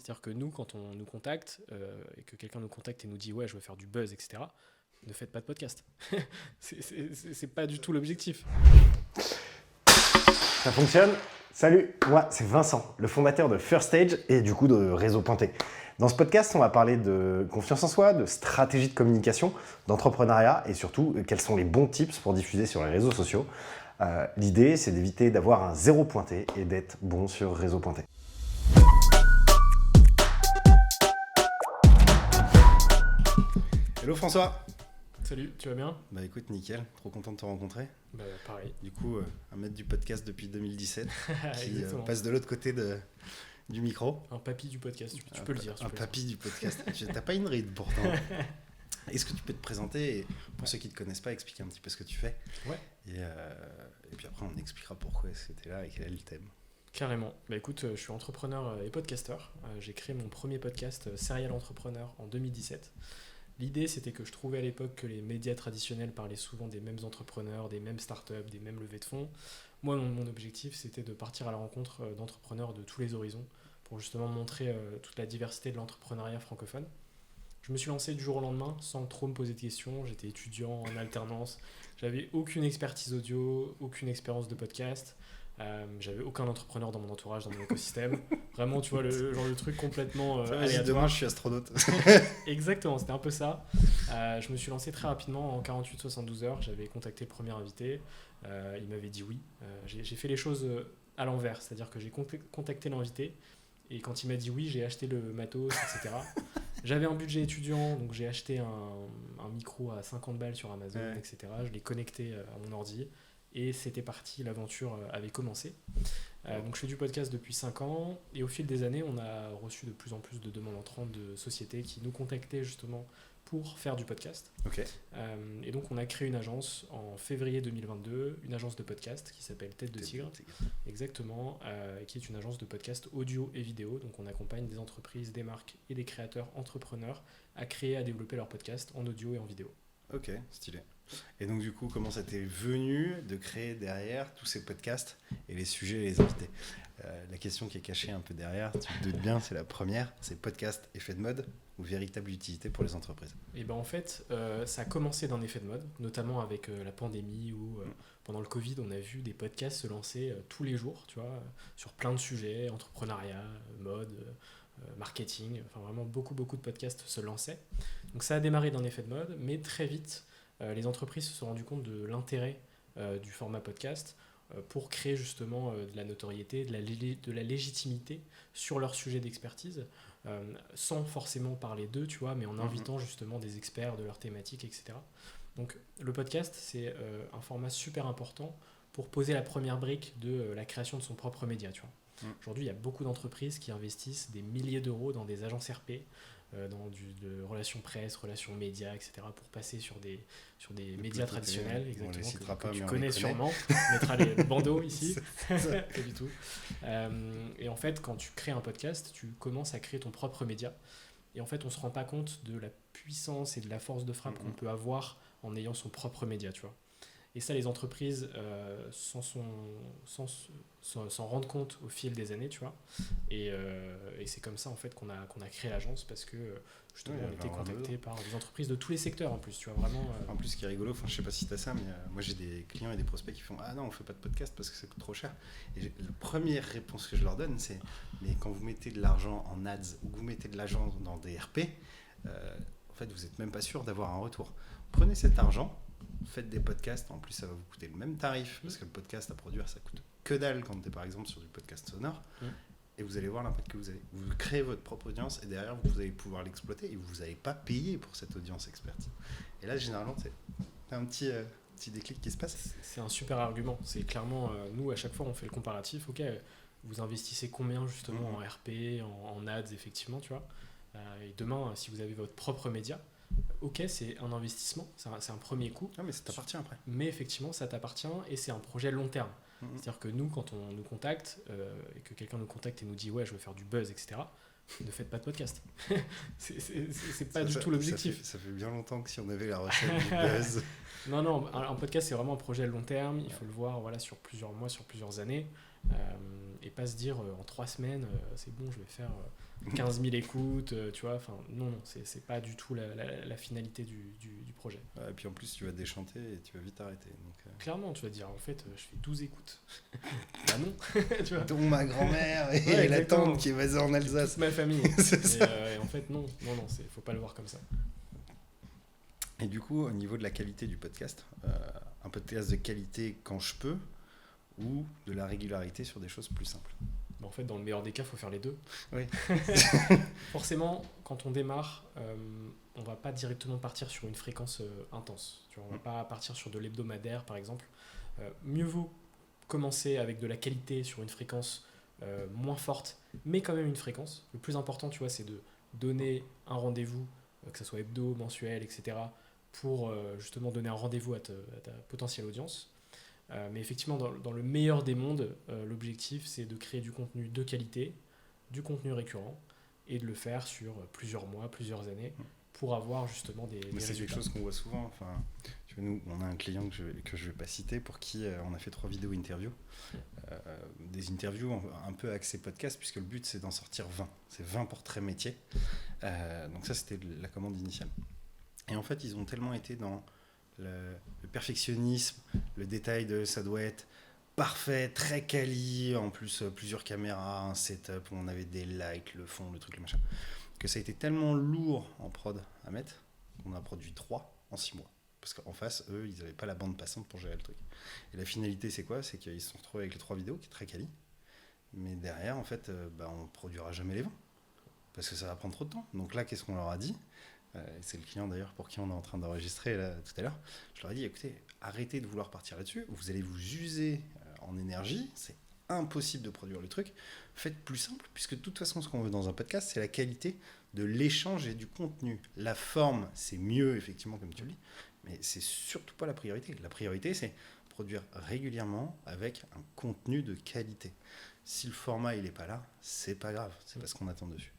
C'est-à-dire que nous, quand on nous contacte et que quelqu'un nous contacte et nous dit ouais, je veux faire du buzz, etc., ne faites pas de podcast. C'est pas du tout l'objectif. Ça fonctionne? Salut, moi c'est Vincent, le fondateur de First Stage et du coup de Réseau Pointé. Dans ce podcast, on va parler de confiance en soi, de stratégie de communication, d'entrepreneuriat et surtout quels sont les bons tips pour diffuser sur les réseaux sociaux. L'idée, c'est d'éviter d'avoir un zéro pointé et d'être bon sur Réseau Pointé. Hello François. Salut, tu vas bien? Bah écoute, nickel, trop content de te rencontrer. Bah pareil. Du coup, un maître du podcast depuis 2017 qui Exactement. passe de l'autre côté du micro. Un papy du podcast, tu peux le dire. Un papy du podcast. T'as pas une ride pourtant. Est-ce que tu peux te présenter et pour ceux qui ne te connaissent pas, expliquer un petit peu ce que tu fais? Ouais. Et puis après, on expliquera pourquoi c'était là et quel est le thème. Carrément. Bah écoute, je suis entrepreneur et podcasteur. J'ai créé mon premier podcast Serial Entrepreneur en 2017. L'idée, c'était que je trouvais à l'époque que les médias traditionnels parlaient souvent des mêmes entrepreneurs, des mêmes startups, des mêmes levées de fonds. Moi, mon objectif, c'était de partir à la rencontre d'entrepreneurs de tous les horizons pour justement montrer toute la diversité de l'entrepreneuriat francophone. Je me suis lancé du jour au lendemain sans trop me poser de questions. J'étais étudiant en alternance. J'avais aucune expertise audio, aucune expérience de podcast. J'avais aucun entrepreneur dans mon entourage, dans mon écosystème. Vraiment, tu vois, le genre de truc complètement aléatoire. Demain, je suis astronaute. Exactement, c'était un peu ça. Je me suis lancé très rapidement en 48-72 heures. J'avais contacté le premier invité. Il m'avait dit oui. J'ai fait les choses à l'envers, c'est-à-dire que j'ai contacté l'invité. Et quand il m'a dit oui, j'ai acheté le matos, etc. J'avais un budget étudiant, donc j'ai acheté un micro à 50 balles sur Amazon, Ouais. etc. Je l'ai connecté à mon ordi. Et c'était parti, l'aventure avait commencé. Donc je fais du podcast depuis 5 ans et au fil des années, on a reçu de plus en plus de demandes entrantes de sociétés qui nous contactaient justement pour faire du podcast. Ok. Et donc on a créé une agence en février 2022, une agence de podcast qui s'appelle Tête de Tigre, exactement, qui est une agence de podcast audio et vidéo. Donc on accompagne des entreprises, des marques et des créateurs entrepreneurs à créer, à développer leur podcast en audio et en vidéo. Ok, stylé. Et donc du coup, comment ça t'est venu de créer derrière tous ces podcasts et les sujets et les invités? La question qui est cachée un peu derrière, tu te doutes bien, c'est la première, c'est podcast effet de mode ou véritable utilité pour les entreprises? Et ben en fait, ça a commencé d'un effet de mode, notamment avec la pandémie où pendant le Covid, on a vu des podcasts se lancer tous les jours, tu vois, sur plein de sujets, entrepreneuriat, mode, marketing, enfin vraiment beaucoup de podcasts se lançaient. Donc ça a démarré d'un effet de mode, mais très vite, les entreprises se sont rendues compte de l'intérêt du format podcast pour créer justement de la notoriété, de la légitimité sur leur sujet d'expertise, sans forcément parler d'eux, tu vois, mais en invitant justement des experts de leur thématique, etc. Donc le podcast, c'est un format super important pour poser la première brique de la création de son propre média, tu vois. Aujourd'hui, il y a beaucoup d'entreprises qui investissent des milliers d'euros dans des agences RP, dans de relations presse, relations médias, etc. pour passer sur des médias traditionnels, exactement, que tu connais sûrement. On mettra les bandeaux ici. Pas du tout. Et en fait, quand tu crées un podcast, tu commences à créer ton propre média. Et en fait, on ne se rend pas compte de la puissance et de la force de frappe qu'on peut avoir en ayant son propre média, tu vois. Et ça, les entreprises s'en rendent compte au fil des années, tu vois. Et c'est comme ça, en fait, qu'on a créé l'agence parce que, justement, on était contacté par des entreprises de tous les secteurs, en plus, tu vois, vraiment. En plus, ce qui est rigolo, je sais pas si t'as ça, mais moi, j'ai des clients et des prospects qui font « Ah non, on fait pas de podcast parce que ça coûte trop cher. » Et la première réponse que je leur donne, c'est « Mais quand vous mettez de l'argent en ads ou que vous mettez de l'argent dans des RP, en fait, vous n'êtes même pas sûr d'avoir un retour. Prenez cet argent, faites des podcasts, en plus ça va vous coûter le même tarif parce que le podcast à produire ça coûte que dalle quand tu es par exemple sur du podcast sonore et vous allez voir l'impact que vous avez. Vous créez votre propre audience et derrière vous allez pouvoir l'exploiter et vous n'allez pas payer pour cette audience experte. Et là généralement c'est un petit déclic qui se passe. C'est un super argument, c'est clairement, nous à chaque fois on fait le comparatif, ok, vous investissez combien justement en RP, en ads effectivement, tu vois, et demain si vous avez votre propre média, ok, c'est un investissement, c'est un premier coup. Ah, mais ça t'appartient après. Mais effectivement, ça t'appartient et c'est un projet long terme. C'est-à-dire que nous, quand on nous contacte et que quelqu'un nous contacte et nous dit ouais, je veux faire du buzz, etc., ne faites pas de podcast. c'est pas du tout l'objectif. Ça fait bien longtemps que si on avait la recette du buzz. Non, un podcast, c'est vraiment un projet long terme. Il faut le voir voilà, sur plusieurs mois, sur plusieurs années. Et pas se dire en 3 semaines, c'est bon, je vais faire 15 000 écoutes, tu vois. Enfin, non, c'est pas du tout la finalité du projet. Ouais, et puis en plus, tu vas déchanter et tu vas vite arrêter. Donc, Clairement, tu vas dire, en fait, je fais 12 écoutes. Bah non, tu vois. dont ma grand-mère et Ouais, la exactement. tante qui est basée en Alsace. Toute ma famille. C'est ça. Et en fait, non, faut pas le voir comme ça. Et du coup, au niveau de la qualité du podcast, un podcast de qualité quand je peux, ou de la régularité sur des choses plus simples. En fait, dans le meilleur des cas, il faut faire les deux. Oui. Forcément, quand on démarre, on va pas directement partir sur une fréquence intense. Tu vois, on va pas partir sur de l'hebdomadaire, par exemple. Mieux vaut commencer avec de la qualité sur une fréquence moins forte, mais quand même une fréquence. Le plus important, tu vois, c'est de donner un rendez-vous, que ce soit hebdo, mensuel, etc., pour justement donner un rendez-vous à ta potentielle audience. Mais effectivement, dans le meilleur des mondes, l'objectif, c'est de créer du contenu de qualité, du contenu récurrent, et de le faire sur plusieurs mois, plusieurs années, pour avoir justement des c'est résultats. quelque chose qu'on voit souvent. Enfin, tu vois, nous, on a un client que je vais pas citer, pour qui on a fait 3 vidéos interviews. Des interviews un peu axées podcast, puisque le but, c'est d'en sortir 20. C'est 20 portraits métiers. Donc ça, c'était la commande initiale. Et en fait, ils ont tellement été dans le perfectionnisme, le détail de ça doit être parfait, très quali, en plus plusieurs caméras, un setup où on avait des lights, le fond, le truc, le machin, que ça a été tellement lourd en prod à mettre qu'on a produit 3 en 6 mois. Parce qu'en face, eux, ils n'avaient pas la bande passante pour gérer le truc. Et la finalité, c'est quoi ? C'est qu'ils se sont retrouvés avec les 3 vidéos, qui est très quali, mais derrière, en fait, on ne produira jamais les 20, parce que ça va prendre trop de temps. Donc là, qu'est-ce qu'on leur a dit ? C'est le client d'ailleurs pour qui on est en train d'enregistrer là, tout à l'heure. Je leur ai dit, écoutez, arrêtez de vouloir partir là-dessus, vous allez vous user en énergie, c'est impossible de produire le truc. Faites plus simple, puisque de toute façon, ce qu'on veut dans un podcast, c'est la qualité de l'échange et du contenu. La forme, c'est mieux, effectivement, comme tu le dis, mais c'est surtout pas la priorité. La priorité, c'est produire régulièrement avec un contenu de qualité. Si le format, il n'est pas là, c'est pas grave, c'est pas ce qu'on attend dessus.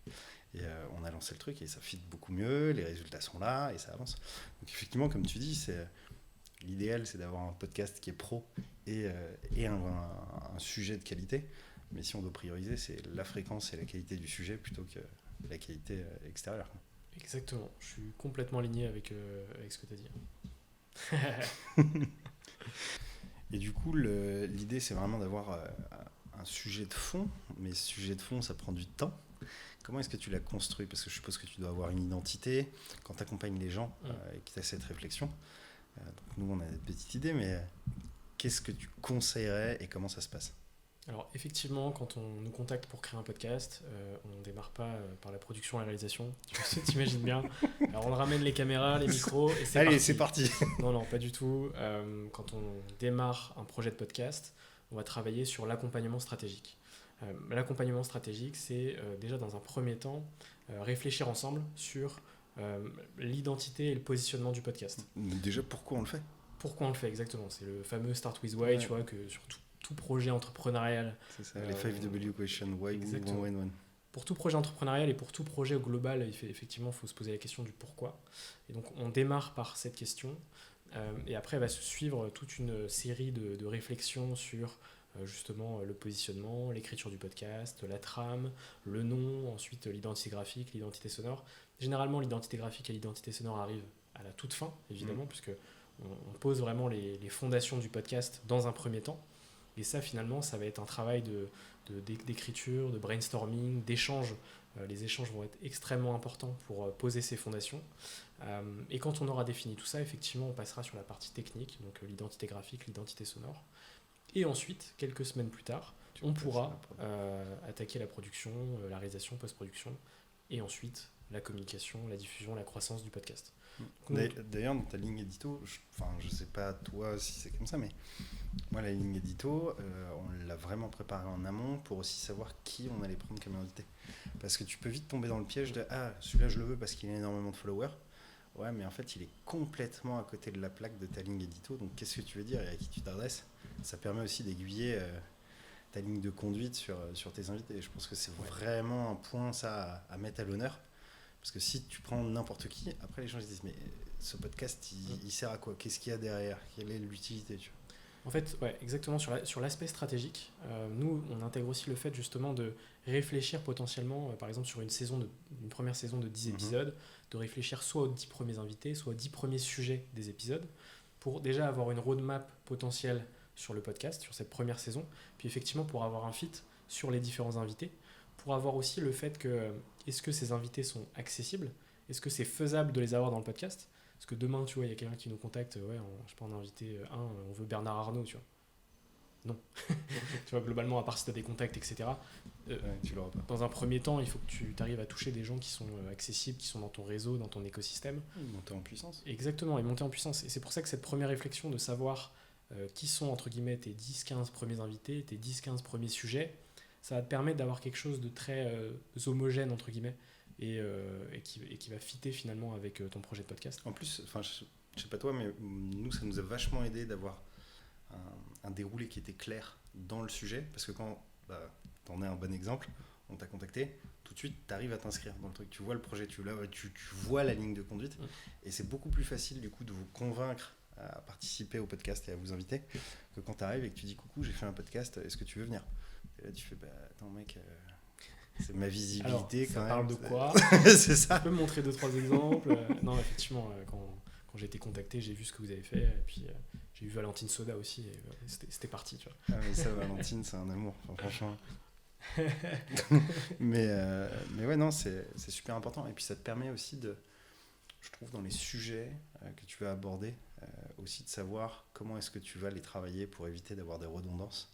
Et on a lancé le truc et ça fit beaucoup mieux, les résultats sont là et ça avance. Donc effectivement, comme tu dis, l'idéal, c'est d'avoir un podcast qui est pro et un sujet de qualité. Mais si on doit prioriser, c'est la fréquence et la qualité du sujet plutôt que la qualité extérieure. Exactement, je suis complètement aligné avec ce que tu as dit. Et du coup, l'idée, c'est vraiment d'avoir un sujet de fond, mais ce sujet de fond, ça prend du temps. Comment est-ce que tu l'as construit ? Parce que je suppose que tu dois avoir une identité quand tu accompagnes les gens et que tu as cette réflexion. Donc nous, on a une petite idée, mais qu'est-ce que tu conseillerais et comment ça se passe ? Alors effectivement, quand on nous contacte pour créer un podcast, on ne démarre pas par la production et la réalisation. Tu t'imagines bien. Alors on ramène les caméras, les micros et c'est Allez, parti. c'est parti. Non, pas du tout. Quand on démarre un projet de podcast, on va travailler sur l'accompagnement stratégique. L'accompagnement stratégique, c'est déjà dans un premier temps réfléchir ensemble sur l'identité et le positionnement du podcast. Déjà, pourquoi on le fait ? Pourquoi on le fait exactement ? C'est le fameux Start with Why, tu vois, que sur tout projet entrepreneurial. C'est ça, les 5W question, why, exactement. when. Pour tout projet entrepreneurial et pour tout projet global, effectivement, il faut se poser la question du pourquoi. Et donc, on démarre par cette question. Et après, va se suivre toute une série de réflexions sur justement le positionnement, l'écriture du podcast, la trame, le nom, ensuite l'identité graphique, l'identité sonore. Généralement, l'identité graphique et l'identité sonore arrivent à la toute fin, évidemment, puisque on pose vraiment les fondations du podcast dans un premier temps. Et ça, finalement, ça va être un travail d'écriture, de brainstorming, d'échange. Les échanges vont être extrêmement importants pour poser ces fondations. Et quand on aura défini tout ça, effectivement, on passera sur la partie technique, donc l'identité graphique, l'identité sonore. Et ensuite, quelques semaines plus tard, on pourra attaquer la production, la réalisation, post-production, et ensuite la communication, la diffusion, la croissance du podcast. D'ailleurs, dans ta ligne édito, je sais pas toi si c'est comme ça, mais moi, la ligne édito, on l'a vraiment préparée en amont pour aussi savoir qui on allait prendre comme invité. Parce que tu peux vite tomber dans le piège de « Ah, celui-là, je le veux parce qu'il a énormément de followers. » Ouais, mais en fait, il est complètement à côté de la plaque de ta ligne édito. Donc, qu'est-ce que tu veux dire et à qui tu t'adresses ? Ça permet aussi d'aiguiller ta ligne de conduite sur tes invités. Et je pense que c'est vraiment un point, ça, à mettre à l'honneur. Parce que si tu prends n'importe qui, après les gens se disent « Mais ce podcast, il sert à quoi ? Qu'est-ce qu'il y a derrière ? Quelle est l'utilité ?» En fait, ouais, exactement, sur l'aspect stratégique, nous, on intègre aussi le fait justement de réfléchir potentiellement, par exemple sur une première saison de 10 épisodes, de réfléchir soit aux 10 premiers invités, soit aux 10 premiers sujets des épisodes, pour déjà avoir une roadmap potentielle sur le podcast, sur cette première saison, puis effectivement pour avoir un fit sur les différents invités, pour avoir aussi le fait que, est-ce que ces invités sont accessibles, est-ce que c'est faisable de les avoir dans le podcast. Parce que demain, tu vois, il y a quelqu'un qui nous contacte, ouais, je sais pas, en invité on veut Bernard Arnault, tu vois. Non. Tu vois, globalement, à part si tu as des contacts, etc. Tu l'auras pas. Dans un premier temps, il faut que tu arrives à toucher des gens qui sont accessibles, qui sont dans ton réseau, dans ton écosystème. Monter en puissance. Exactement, et monter en puissance. Et c'est pour ça que cette première réflexion de savoir qui sont, entre guillemets, tes 10-15 premiers invités, tes 10-15 premiers sujets, ça va te permettre d'avoir quelque chose de très homogène, entre guillemets, et qui va fitter finalement avec ton projet de podcast. En plus, je sais pas toi, mais nous, ça nous a vachement aidé d'avoir un déroulé qui était clair dans le sujet, parce que quand t'en es un bon exemple, on t'a contacté, tout de suite, tu arrives à t'inscrire dans le truc, tu vois le projet, tu vois la ligne de conduite, et c'est beaucoup plus facile du coup de vous convaincre à participer au podcast et à vous inviter, que quand tu arrives et que tu dis coucou, j'ai fait un podcast, est-ce que tu veux venir? Et là tu fais attends mec, c'est ma visibilité. Alors, ça parle de quoi? C'est ça. Tu peux me montrer 2-3 exemples? Non, effectivement, quand j'ai été contacté, j'ai vu ce que vous avez fait, et puis j'ai vu Valentine Soda aussi, et c'était parti, tu vois. Ah mais ça, Valentine, c'est un amour, franchement. mais ouais, non, c'est super important, et puis ça te permet aussi je trouve, dans les sujets que tu vas aborder, aussi de savoir comment est-ce que tu vas les travailler pour éviter d'avoir des redondances.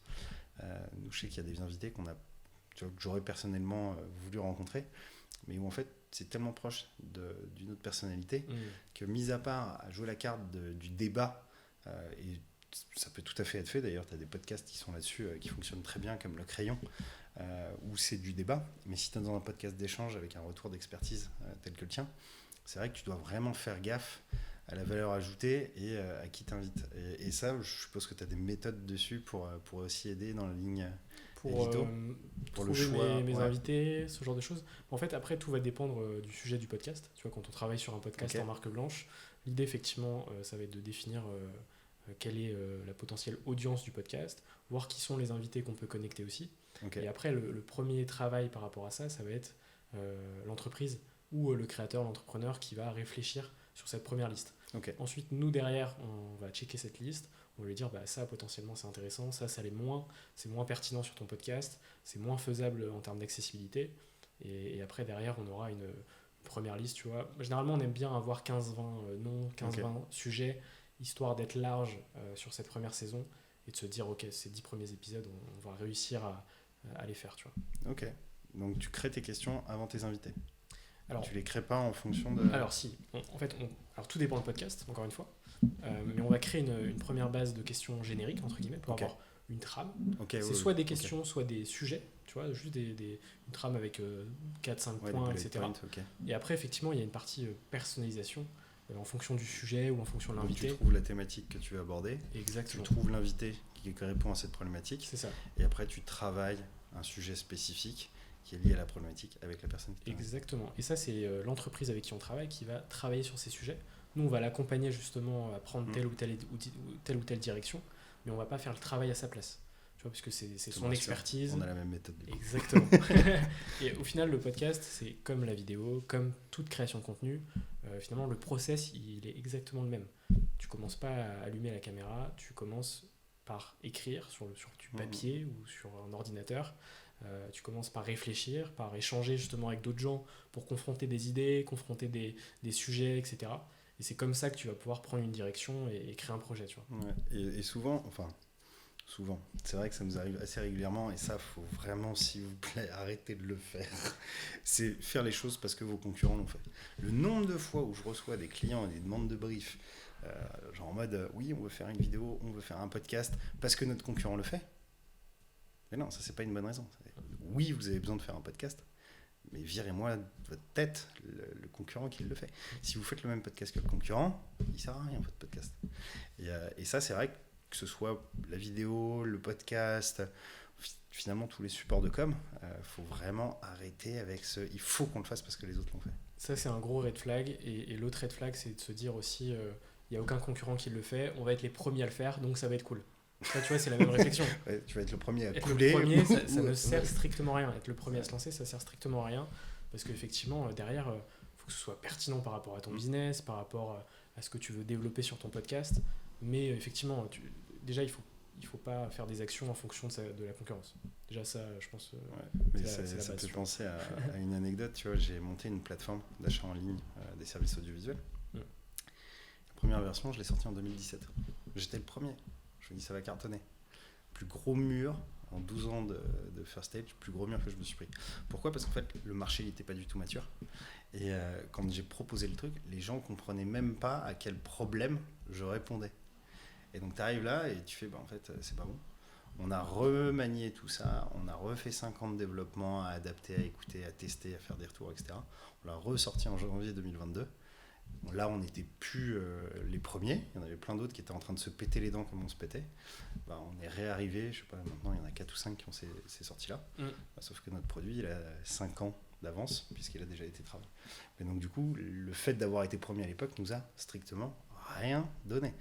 Nous, je sais qu'il y a des invités que j'aurais personnellement voulu rencontrer, mais où en fait c'est tellement proche d'une autre personnalité que, mis à part à jouer la carte du débat, et ça peut tout à fait être fait, d'ailleurs tu as des podcasts qui sont là-dessus qui fonctionnent très bien, comme Le Crayon, où c'est du débat, mais si tu es dans un podcast d'échange avec un retour d'expertise tel que le tien, c'est vrai que tu dois vraiment faire gaffe à la valeur ajoutée et à qui t'invite. Et ça, je suppose que tu as des méthodes dessus pour aussi aider dans la ligne édito, pour le choix. Mes invités, ce genre de choses. En fait, après, tout va dépendre du sujet du podcast. Tu vois, quand on travaille sur un podcast en marque blanche, l'idée, effectivement, ça va être de définir quelle est la potentielle audience du podcast, voir qui sont les invités qu'on peut connecter aussi. Et après, le premier travail par rapport à ça, ça va être l'entreprise ou le créateur, l'entrepreneur qui va réfléchir sur cette première liste. Ensuite, nous, derrière, on va checker cette liste, on va lui dire ça potentiellement c'est intéressant, ça l'est moins, c'est moins pertinent sur ton podcast, c'est moins faisable en termes d'accessibilité, et après derrière on aura une première liste, tu vois. Généralement on aime bien avoir 15-20 noms, 15-20 sujets, histoire d'être large sur cette première saison, et de se dire ok, ces 10 premiers épisodes on va réussir à les faire, tu vois. Ok, donc tu crées tes questions avant tes invités. Alors, tu les crées pas en fonction de... Alors si, alors tout dépend du podcast, encore une fois, mais on va créer une première base de questions génériques, entre guillemets, pour avoir une trame. C'est soit des questions, soit des sujets, tu vois, juste une trame avec 4-5 points, etc. Et après, effectivement, il y a une partie personnalisation en fonction du sujet ou en fonction de l'invité. Tu trouves la thématique que tu veux aborder. Exactement. Tu trouves l'invité qui répond à cette problématique. C'est ça. Et après, tu travailles un sujet spécifique qui est lié à la problématique avec la personne qui Exactement. Et ça, c'est l'entreprise avec qui on travaille qui va travailler sur ces sujets. Nous, on va l'accompagner justement à prendre telle ou telle direction, mais on va pas faire le travail à sa place. Tu vois, puisque c'est son expertise. On a la même méthode. Exactement. Et au final, le podcast, c'est comme la vidéo, comme toute création de contenu. Finalement, le process, il est exactement le même. Tu commences pas à allumer la caméra, tu commences par écrire sur du papier ou sur un ordinateur. Tu commences par réfléchir, par échanger justement avec d'autres gens pour confronter des idées, confronter des sujets, etc. Et c'est comme ça que tu vas pouvoir prendre une direction et créer un projet, tu vois. Ouais. Et souvent, c'est vrai que ça nous arrive assez régulièrement, et ça, faut vraiment, s'il vous plaît, arrêter de le faire. C'est faire les choses parce que vos concurrents l'ont fait. Le nombre de fois où je reçois des clients et des demandes de brief, genre en mode, oui, on veut faire une vidéo, on veut faire un podcast, parce que notre concurrent le fait. Mais non, ça, c'est pas une bonne raison. Oui, vous avez besoin de faire un podcast, mais virez-moi de votre tête le concurrent qui le fait. Si vous faites le même podcast que le concurrent, il sert à rien, votre podcast. Et ça, c'est vrai que ce soit la vidéo, le podcast, finalement tous les supports de com, faut vraiment arrêter avec il faut qu'on le fasse parce que les autres l'ont fait. Ça, c'est un gros red flag. Et l'autre red flag, c'est de se dire aussi, il n'y a aucun concurrent qui le fait, on va être les premiers à le faire, donc ça va être cool. Ça, tu vois, c'est la même réflexion. Ouais, tu vas être le premier à Être couler. le premier, ça ne sert strictement à rien. Être le premier à se lancer, ça sert strictement à rien. Parce qu'effectivement, derrière, il faut que ce soit pertinent par rapport à ton business, par rapport à ce que tu veux développer sur ton podcast. Mais effectivement, déjà, il faut pas faire des actions en fonction de la concurrence. Déjà, ça, je pense, Mais c'est la ça me base. fait penser à une anecdote. Tu vois, j'ai monté une plateforme d'achat en ligne des services audiovisuels. Mm. La première version, je l'ai sortie en 2017. J'étais le premier. Je me dis, ça va cartonner. Plus gros mur en 12 ans de first stage, plus gros mur que je me suis pris. Pourquoi ? Parce qu'en fait, le marché n'était pas du tout mature. Et quand j'ai proposé le truc, les gens comprenaient même pas à quel problème je répondais. Et donc, tu arrives là et tu fais, en fait, c'est pas bon. On a remanié tout ça, on a refait 5 ans de développement à adapter, à écouter, à tester, à faire des retours, etc. On l'a ressorti en janvier 2022. Bon, là, on n'était plus les premiers. Il y en avait plein d'autres qui étaient en train de se péter les dents comme on se pétait. On est réarrivé, je sais pas, maintenant il y en a 4 ou 5 qui ont ces sorties-là. Sauf que notre produit, il a 5 ans d'avance, puisqu'il a déjà été travaillé. Et donc, du coup, le fait d'avoir été premier à l'époque nous a strictement rien donné.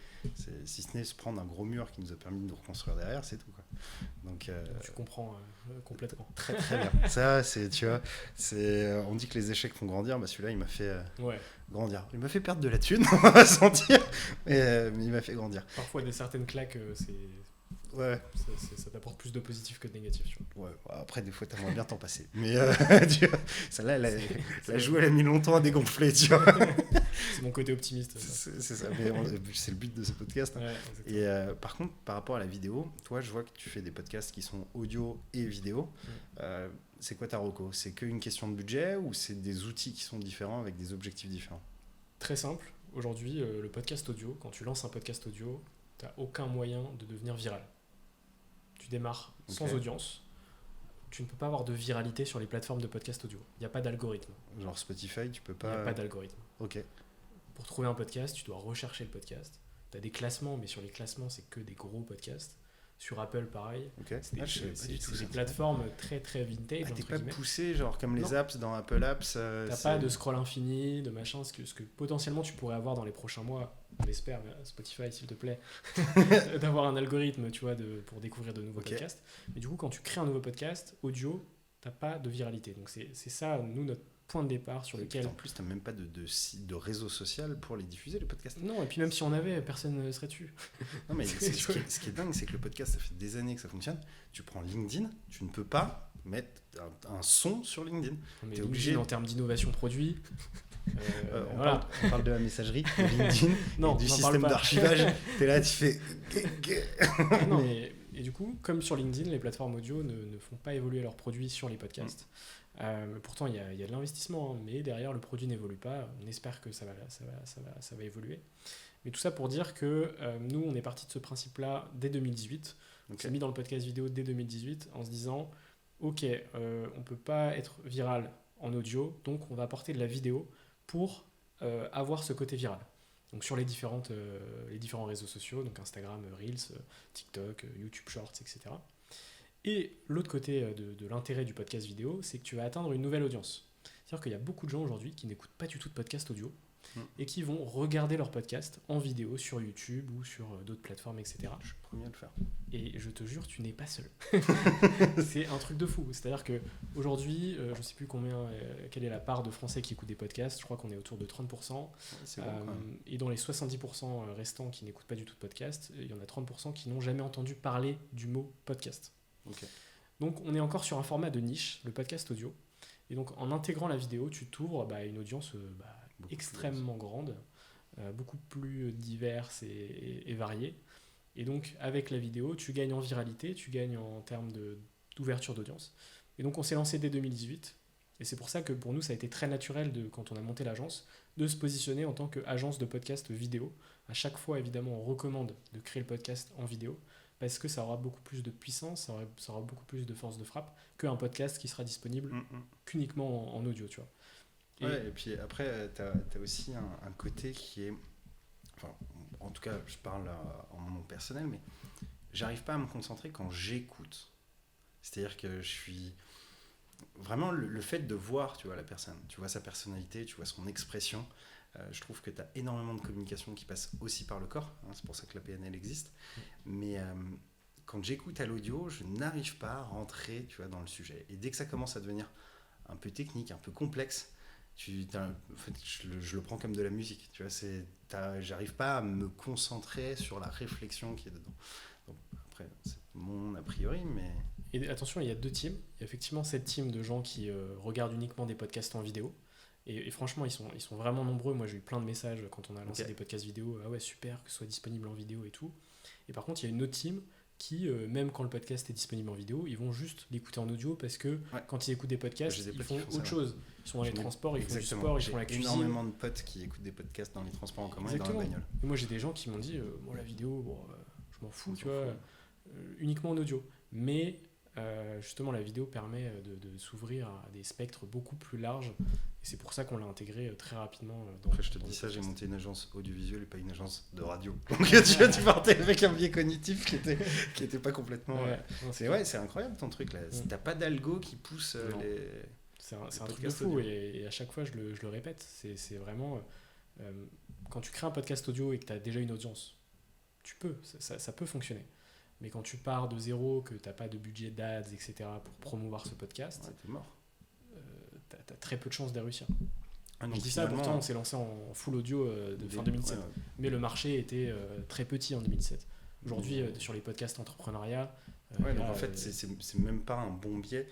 Si ce n'est se prendre un gros mur qui nous a permis de nous reconstruire derrière, c'est tout, quoi. Donc, tu comprends complètement. Très très bien. Ça, tu vois, on dit que les échecs font grandir. Celui-là, il m'a fait grandir. Il m'a fait perdre de la thune, on va se mentir, mais il m'a fait grandir. Parfois, certaines claques, ça t'apporte plus de positif que de négatif. Tu vois. Ouais, après, des fois, t'aimerais bien t'en passer. Mais tu vois, celle-là, la joue, elle a mis longtemps à dégonfler, tu vois. C'est mon côté optimiste. C'est ça, mais c'est le but de ce podcast. Ouais, et par contre, par rapport à la vidéo, toi, je vois que tu fais des podcasts qui sont audio et vidéo. C'est quoi ta reco ? C'est qu'une question de budget ou c'est des outils qui sont différents avec des objectifs différents ? Très simple. Aujourd'hui, le podcast audio, quand tu lances un podcast audio, t'as aucun moyen de devenir viral. Tu démarres sans audience. Tu ne peux pas avoir de viralité sur les plateformes de podcast audio. Il n'y a pas d'algorithme. Genre Spotify, tu peux pas... Il n'y a pas d'algorithme. Ok. Pour trouver un podcast, tu dois rechercher le podcast. Tu as des classements, mais sur les classements, c'est que des gros podcasts. Sur Apple, pareil. Okay. C'est des plateformes très très vintage. T'es pas poussé, genre comme les apps dans Apple Apps. T'as pas de scroll infini, de machin, ce que potentiellement tu pourrais avoir dans les prochains mois. On espère, Spotify, s'il te plaît, d'avoir un algorithme, tu vois, pour découvrir de nouveaux podcasts. Mais du coup, quand tu crées un nouveau podcast audio, t'as pas de viralité. Donc c'est ça, nous, notre point de départ sur lequel... En plus, t'as même pas de réseau social pour les diffuser, les podcasts. Non, et puis même si on avait, personne ne serait dessus. Non, mais ce qui est dingue, c'est que le podcast, ça fait des années que ça fonctionne. Tu prends LinkedIn, tu ne peux pas mettre un son sur LinkedIn. Mais obligé en termes d'innovation produit... on parle de la messagerie, de LinkedIn, et du système d'archivage. T'es là, tu fais... Non, et du coup, comme sur LinkedIn, les plateformes audio ne font pas évoluer leurs produits sur les podcasts. Pourtant, il y a de l'investissement, hein, mais derrière, le produit n'évolue pas. On espère que ça va évoluer. Mais tout ça pour dire que nous, on est parti de ce principe-là dès 2018. On s'est mis dans le podcast vidéo dès 2018 en se disant ok, on ne peut pas être viral en audio, donc on va apporter de la vidéo pour avoir ce côté viral. Donc sur les différents réseaux sociaux, donc Instagram, Reels, TikTok, YouTube Shorts, etc. Et l'autre côté de l'intérêt du podcast vidéo, c'est que tu vas atteindre une nouvelle audience. C'est-à-dire qu'il y a beaucoup de gens aujourd'hui qui n'écoutent pas du tout de podcast audio et qui vont regarder leur podcast en vidéo sur YouTube ou sur d'autres plateformes, etc. Je suis le premier à le faire. Et je te jure, tu n'es pas seul. C'est un truc de fou. C'est-à-dire qu'aujourd'hui, je ne sais plus quelle est la part de Français qui écoutent des podcasts. Je crois qu'on est autour de 30%. C'est bon, quand même. Et dans les 70% restants qui n'écoutent pas du tout de podcast, il y en a 30% qui n'ont jamais entendu parler du mot podcast. Okay. Donc on est encore sur un format de niche, le podcast audio. Et donc en intégrant la vidéo, tu t'ouvres une audience extrêmement grande, beaucoup plus diverse et variée. Et donc avec la vidéo, tu gagnes en viralité, tu gagnes en termes d'ouverture d'audience. Et donc on s'est lancé dès 2018. Et c'est pour ça que pour nous, ça a été très naturel, quand on a monté l'agence, de se positionner en tant qu'agence de podcast vidéo. À chaque fois, évidemment, on recommande de créer le podcast en vidéo, parce que ça aura beaucoup plus de puissance, ça aura beaucoup plus de force de frappe qu'un podcast qui sera disponible qu'uniquement en audio, tu vois. Et puis après, tu as aussi un côté qui est... Enfin, en tout cas, je parle en mon nom personnel, mais j'arrive pas à me concentrer quand j'écoute. C'est-à-dire que je suis... Vraiment, le fait de voir, tu vois, la personne, tu vois sa personnalité, tu vois son expression, Je trouve que tu as énormément de communication qui passe aussi par le corps, hein, c'est pour ça que la PNL existe. Mais quand j'écoute à l'audio, je n'arrive pas à rentrer, tu vois, dans le sujet. Et dès que ça commence à devenir un peu technique, un peu complexe, en fait, je le prends comme de la musique. Tu vois, j'arrive pas à me concentrer sur la réflexion qui est dedans. Donc, après, c'est mon a priori, mais... Et attention, il y a 2 teams. Il y a effectivement cette team de gens qui regardent uniquement des podcasts en vidéo. Et franchement, ils sont vraiment nombreux. Moi, j'ai eu plein de messages quand on a lancé des podcasts vidéo. Ah ouais, super, que ce soit disponible en vidéo et tout. Et par contre, il y a une autre team qui, même quand le podcast est disponible en vidéo, ils vont juste l'écouter en audio parce que quand ils écoutent des podcasts, ils font autre chose. Ils sont dans les transports, ils font du sport, ils font la cuisine. J'ai énormément de potes qui écoutent des podcasts dans les transports en commun et dans la bagnole. Et moi, j'ai des gens qui m'ont dit, moi, la vidéo, je m'en fous, tu vois, uniquement en audio. Mais justement, la vidéo permet de s'ouvrir à des spectres beaucoup plus larges. Et c'est pour ça qu'on l'a intégré très rapidement. Après, je te dis ça, j'ai monté une agence audiovisuelle et pas une agence de radio. Donc tu partais avec un biais cognitif qui était pas complètement... C'est incroyable ton truc là. T'as pas d'algo qui pousse les... C'est un truc de fou et à chaque fois je le répète. C'est vraiment... quand tu crées un podcast audio et que tu as déjà une audience, ça peut fonctionner. Mais quand tu pars de zéro, que tu n'as pas de budget d'ads, etc. pour promouvoir ce podcast, t'es mort. Tu as très peu de chances de réussir. Donc je dis ça, pourtant on s'est lancé en full audio de fin 2017. Mais le marché était très petit en 2017. Aujourd'hui, sur les podcasts entrepreneuriat... donc en fait, c'est même pas un bon biais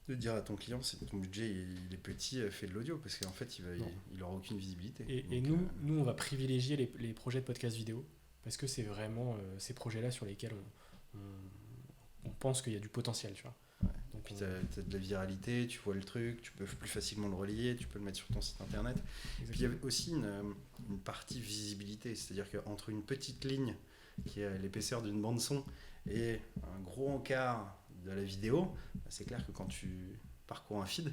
de dire à ton client, si ton budget il est petit, fais de l'audio, parce qu'en fait, il aura aucune visibilité. Et nous, on va privilégier les projets de podcast vidéo, parce que c'est vraiment ces projets-là sur lesquels on pense qu'il y a du potentiel, tu vois. Donc, puis tu as de la viralité, tu vois le truc, tu peux plus facilement le relier, tu peux le mettre sur ton site internet. Exactement. Puis il y avait aussi une partie visibilité, c'est-à-dire qu'entre une petite ligne qui est l'épaisseur d'une bande son et un gros encart de la vidéo, c'est clair que quand tu parcours un feed,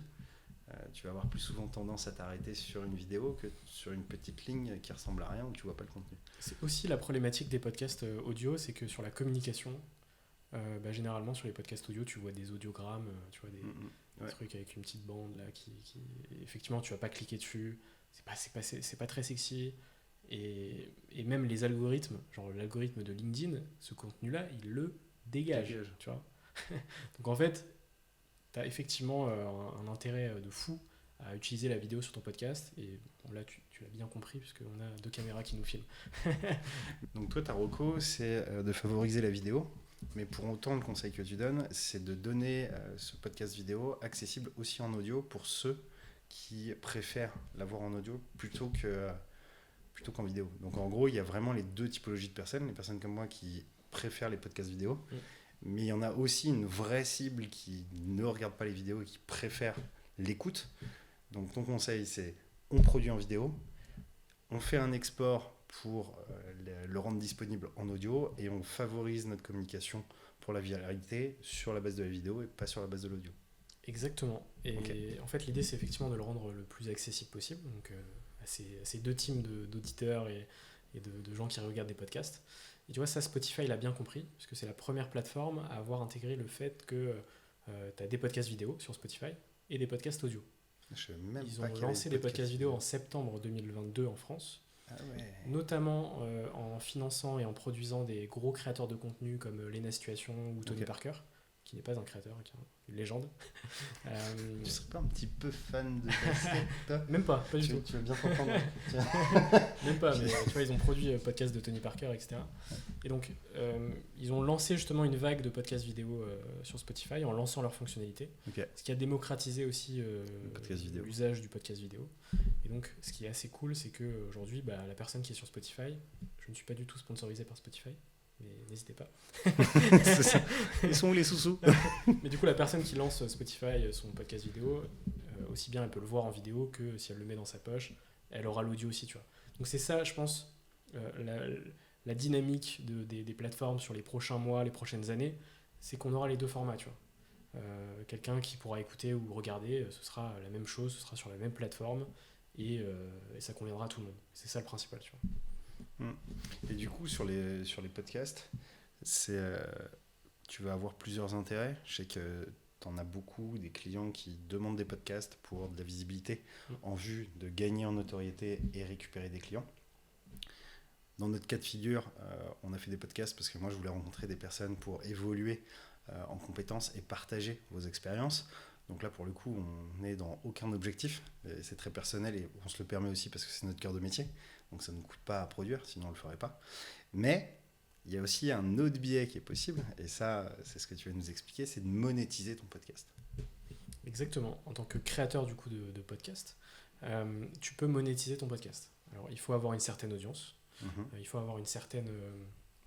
tu vas avoir plus souvent tendance à t'arrêter sur une vidéo que sur une petite ligne qui ressemble à rien où tu vois pas le contenu. C'est aussi la problématique des podcasts audio, c'est que sur la communication, généralement sur les podcasts audio, tu vois des audiogrammes, tu vois des trucs avec une petite bande là qui effectivement tu vas pas cliquer dessus, c'est pas très sexy. Et même les algorithmes, genre l'algorithme de LinkedIn, ce contenu-là, il le dégage. Tu vois. Donc en fait, tu as effectivement un intérêt de fou à utiliser la vidéo sur ton podcast. Et bon, là, tu l'as bien compris, puisqu'on a 2 caméras qui nous filment. Donc toi, ta reco, c'est de favoriser la vidéo. Mais pour autant, le conseil que tu donnes, c'est de donner ce podcast vidéo accessible aussi en audio pour ceux qui préfèrent l'avoir en audio plutôt qu'en vidéo. Donc en gros, il y a vraiment les 2 typologies de personnes. Les personnes comme moi qui préfèrent les podcasts vidéo. Mais il y en a aussi une vraie cible qui ne regarde pas les vidéos et qui préfère l'écoute. Donc ton conseil, c'est on produit en vidéo, on fait un export pour le rendre disponible en audio et on favorise notre communication pour la viralité sur la base de la vidéo et pas sur la base de l'audio. Exactement. Et en fait, l'idée, c'est effectivement de le rendre le plus accessible possible. Donc à ces 2 teams d'auditeurs et de gens qui regardent des podcasts. Et tu vois, ça, Spotify l'a bien compris, puisque c'est la première plateforme à avoir intégré le fait que tu as des podcasts vidéo sur Spotify et des podcasts audio. Ils ont lancé des podcasts vidéo en septembre 2022 en France, notamment en finançant et en produisant des gros créateurs de contenu comme Lena Situation ou Tony Parker, qui n'est pas un créateur, qui est une légende. Tu serais pas un petit peu fan de basket, toi? Même pas du tout. Tu vas bien t'entendre. Même pas, mais tu vois, ils ont produit podcast de Tony Parker, etc. Et donc, ils ont lancé justement une vague de podcasts vidéo sur Spotify en lançant leurs fonctionnalités. Ce qui a démocratisé aussi l'usage du podcast vidéo. Et donc, ce qui est assez cool, c'est qu'aujourd'hui, la personne qui est sur Spotify, je ne suis pas du tout sponsorisé par Spotify, mais n'hésitez pas. C'est ça. Ils sont où les sous-sous? Mais du coup, la personne qui lance Spotify, son podcast vidéo, aussi bien elle peut le voir en vidéo que si elle le met dans sa poche, elle aura l'audio aussi, tu vois. Donc c'est ça, je pense, la dynamique des plateformes sur les prochains mois, les prochaines années, c'est qu'on aura les 2 formats, tu vois. Quelqu'un qui pourra écouter ou regarder, ce sera la même chose, ce sera sur la même plateforme et ça conviendra à tout le monde. C'est ça le principal, tu vois. Et du coup, sur les podcasts, tu vas avoir plusieurs intérêts. Je sais que tu en as beaucoup des clients qui demandent des podcasts pour de la visibilité en vue de gagner en notoriété et récupérer des clients. Dans notre cas de figure, on a fait des podcasts parce que moi, je voulais rencontrer des personnes pour évoluer en compétences et partager vos expériences. Donc là, pour le coup, on n'est dans aucun objectif. Et c'est très personnel et on se le permet aussi parce que c'est notre cœur de métier. Donc ça ne nous coûte pas à produire, sinon on ne le ferait pas. Mais il y a aussi un autre biais qui est possible, et ça, c'est ce que tu vas nous expliquer, c'est de monétiser ton podcast. Exactement. En tant que créateur du coup de podcast, tu peux monétiser ton podcast. Alors, il faut avoir une certaine audience. Il faut avoir une certaine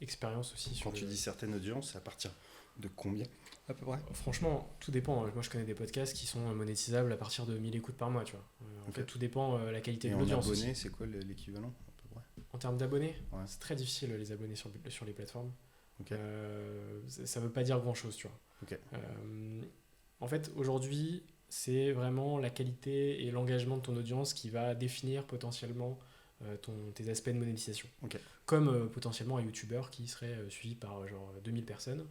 expérience aussi. Quand tu dis certaine audience, c'est à partir de combien à peu près? Franchement, tout dépend. Moi, je connais des podcasts qui sont monétisables à partir de 1000 écoutes par mois. Tu vois. En fait, tout dépend la qualité de l'audience. Et en abonnés, aussi. c'est quoi l'équivalent à peu près? En termes d'abonnés, ouais. C'est très difficile les abonnés sur les plateformes. Okay. Ça ne veut pas dire grand-chose. Tu vois. Okay. En fait, aujourd'hui, c'est vraiment la qualité et l'engagement de ton audience qui va définir potentiellement tes aspects de monétisation. Okay. Comme potentiellement un YouTuber qui serait suivi par genre 2000 personnes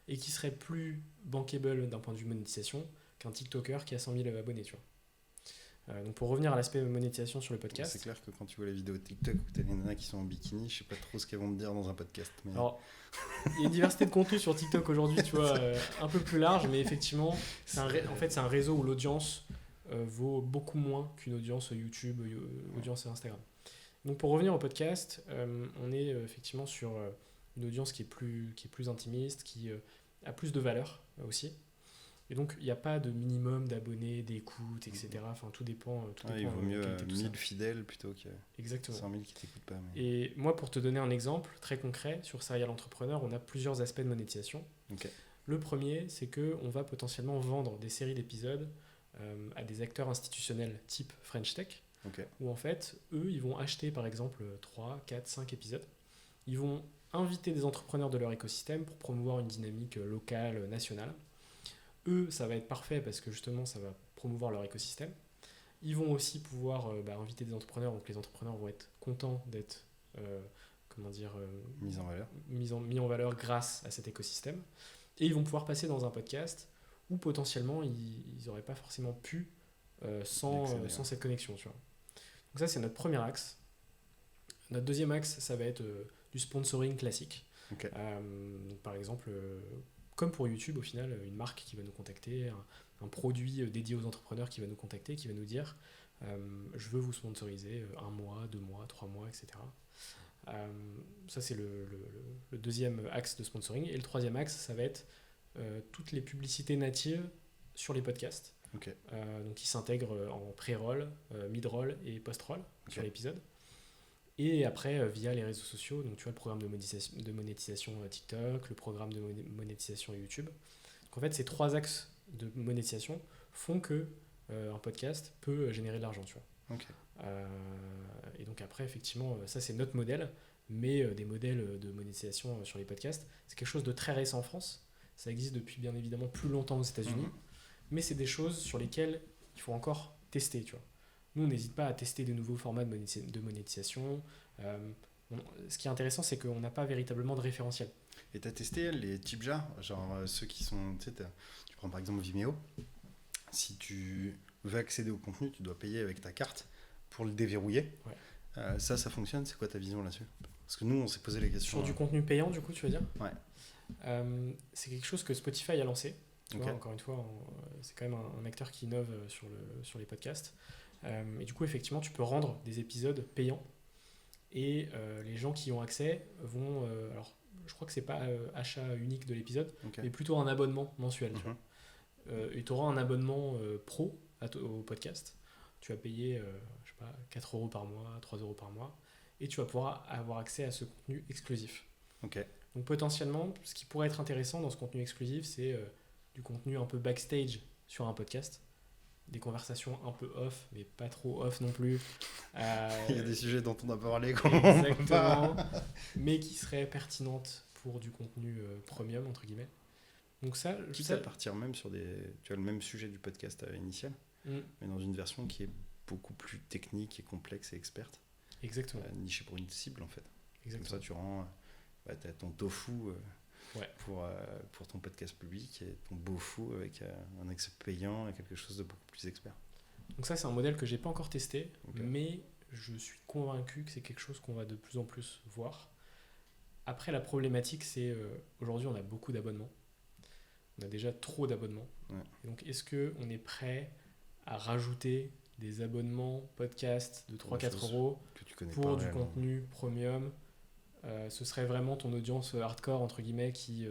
et qui serait plus bankable d'un point de vue monétisation qu'un TikToker qui a 100 000 abonnés. Tu vois. Donc pour revenir à l'aspect monétisation sur le podcast... C'est clair que quand tu vois les vidéos TikTok où tu as les nanas qui sont en bikini, je sais pas trop ce qu'elles vont te dire dans un podcast. Mais... Alors, il y a une diversité de contenu sur TikTok aujourd'hui, tu vois, un peu plus large, mais effectivement, en fait, c'est un réseau où l'audience vaut beaucoup moins qu'une audience YouTube, audience Instagram. Donc pour revenir au podcast, on est effectivement sur une audience qui est plus intimiste, qui a plus de valeur aussi. Et donc il n'y a pas de minimum d'abonnés, d'écoutes, etc. Enfin tout dépend. Il vaut mieux 1000 fidèles plutôt que Exactement. 100 000 qui t'écoutent pas. Mais... Et moi, pour te donner un exemple très concret, sur Serial Entrepreneur, on a plusieurs aspects de monétisation. Okay. Le premier, c'est qu'on va potentiellement vendre des séries d'épisodes à des acteurs institutionnels type French Tech. Okay. Où en fait, eux, ils vont acheter par exemple 3, 4, 5 épisodes. Ils vont inviter des entrepreneurs de leur écosystème pour promouvoir une dynamique locale, nationale. Eux, ça va être parfait parce que justement, ça va promouvoir leur écosystème. Ils vont aussi pouvoir inviter des entrepreneurs, donc les entrepreneurs vont être contents d'être mis en valeur grâce à cet écosystème. Et ils vont pouvoir passer dans un podcast où potentiellement, ils n'auraient pas forcément pu sans cette connexion. Tu vois. Donc ça, c'est notre premier axe. Notre deuxième axe, ça va être du sponsoring classique. Okay. Donc, par exemple, comme pour YouTube, au final, une marque qui va nous contacter, un produit dédié aux entrepreneurs qui va nous contacter, qui va nous dire je veux vous sponsoriser 1 mois, 2 mois, 3 mois, etc. Ça, c'est le deuxième axe de sponsoring. Et le troisième axe, ça va être toutes les publicités natives sur les podcasts. Okay. Donc qui s'intègrent en pré-roll, mid-roll et post-roll sur l'épisode. Et après, via les réseaux sociaux, donc tu vois le programme de monétisation TikTok, le programme de monétisation YouTube. Donc en fait, ces 3 axes de monétisation font que un podcast peut générer de l'argent, tu vois. Okay. Et donc après, effectivement, ça c'est notre modèle, mais des modèles de monétisation sur les podcasts, c'est quelque chose de très récent en France. Ça existe depuis bien évidemment plus longtemps aux États-Unis, mais c'est des choses sur lesquelles il faut encore tester, tu vois. Nous, on n'hésite pas à tester des nouveaux formats de monétisation. Ce qui est intéressant, c'est qu'on n'a pas véritablement de référentiel. Et tu as testé les types jars, genre ceux qui sont... Tu prends par exemple Vimeo. Si tu veux accéder au contenu, tu dois payer avec ta carte pour le déverrouiller. Ouais. Ça fonctionne. C'est quoi ta vision là-dessus? Parce que nous, on s'est posé les questions... Sur du contenu payant, du coup, tu veux dire? Ouais. C'est quelque chose que Spotify a lancé. Tu vois, encore une fois, c'est quand même un acteur qui innove sur les podcasts. Et du coup, effectivement, tu peux rendre des épisodes payants. Et les gens qui y ont accès vont... alors, je crois que c'est pas achat unique de l'épisode, mais plutôt un abonnement mensuel. Tu vois. Et tu auras un abonnement pro au podcast. Tu vas payer, je sais pas, 4 € par mois, 3 € par mois. Et tu vas pouvoir avoir accès à ce contenu exclusif. Okay. Donc potentiellement, ce qui pourrait être intéressant dans ce contenu exclusif, c'est du contenu un peu backstage sur un podcast. Des conversations un peu off, mais pas trop off non plus. Il y a des sujets dont on n'a pas parlé. Exactement. Mais qui seraient pertinentes pour du contenu premium, entre guillemets. Donc ça, quitte à partir même sur tu as le même sujet du podcast initial, mais dans une version qui est beaucoup plus technique et complexe et experte. Exactement. Nichée pour une cible, en fait. Exactement. Comme ça, tu rends... t'as ton tofu Ouais. pour ton podcast public et ton beau fou avec un accès payant et quelque chose de beaucoup plus expert. Donc ça, c'est un modèle que j'ai pas encore testé, Ok. mais je suis convaincu que c'est quelque chose qu'on va de plus en plus voir. Après, la problématique, c'est aujourd'hui, on a beaucoup d'abonnements. On a déjà trop d'abonnements. Ouais. Et donc, est-ce qu'on est prêt à rajouter des abonnements podcast de 3-4 euros Que tu connais pour pas du réellement. contenu premium? Ce serait vraiment ton audience hardcore, entre guillemets, qui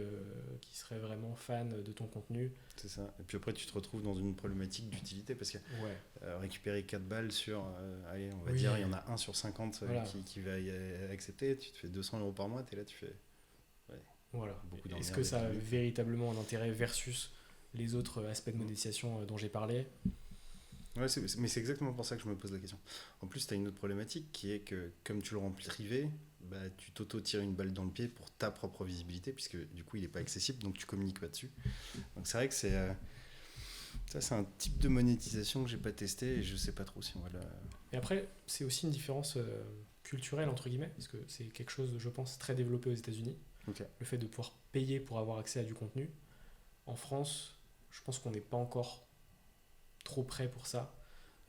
serait vraiment fan de ton contenu. C'est ça. Et puis après, tu te retrouves dans une problématique d'utilité parce que Ouais. récupérer 4 balles sur, allez, on va Oui. dire, il y en a 1 sur 50 Voilà. qui va y accepter, tu te fais 200 euros par mois, tu es là, tu fais. Voilà. Beaucoup Est-ce d'emmerde que ça a avec lui. véritablement un intérêt versus les autres aspects de monétisation dont j'ai parlé? Ouais, mais c'est exactement pour ça que je me pose la question. En plus, tu as une autre problématique qui est que, comme tu le rends privé, bah, tu t'auto-tires une balle dans le pied pour ta propre visibilité, puisque du coup, il n'est pas accessible, donc tu communiques pas dessus. Donc c'est vrai que ça, c'est un type de monétisation que j'ai pas testé et je sais pas trop si on va la. Et après, c'est aussi une différence culturelle, entre guillemets, parce que c'est quelque chose, je pense, très développé aux États-Unis. Ok. Le fait de pouvoir payer pour avoir accès à du contenu. En France, je pense qu'on n'est pas encore trop prêt pour ça.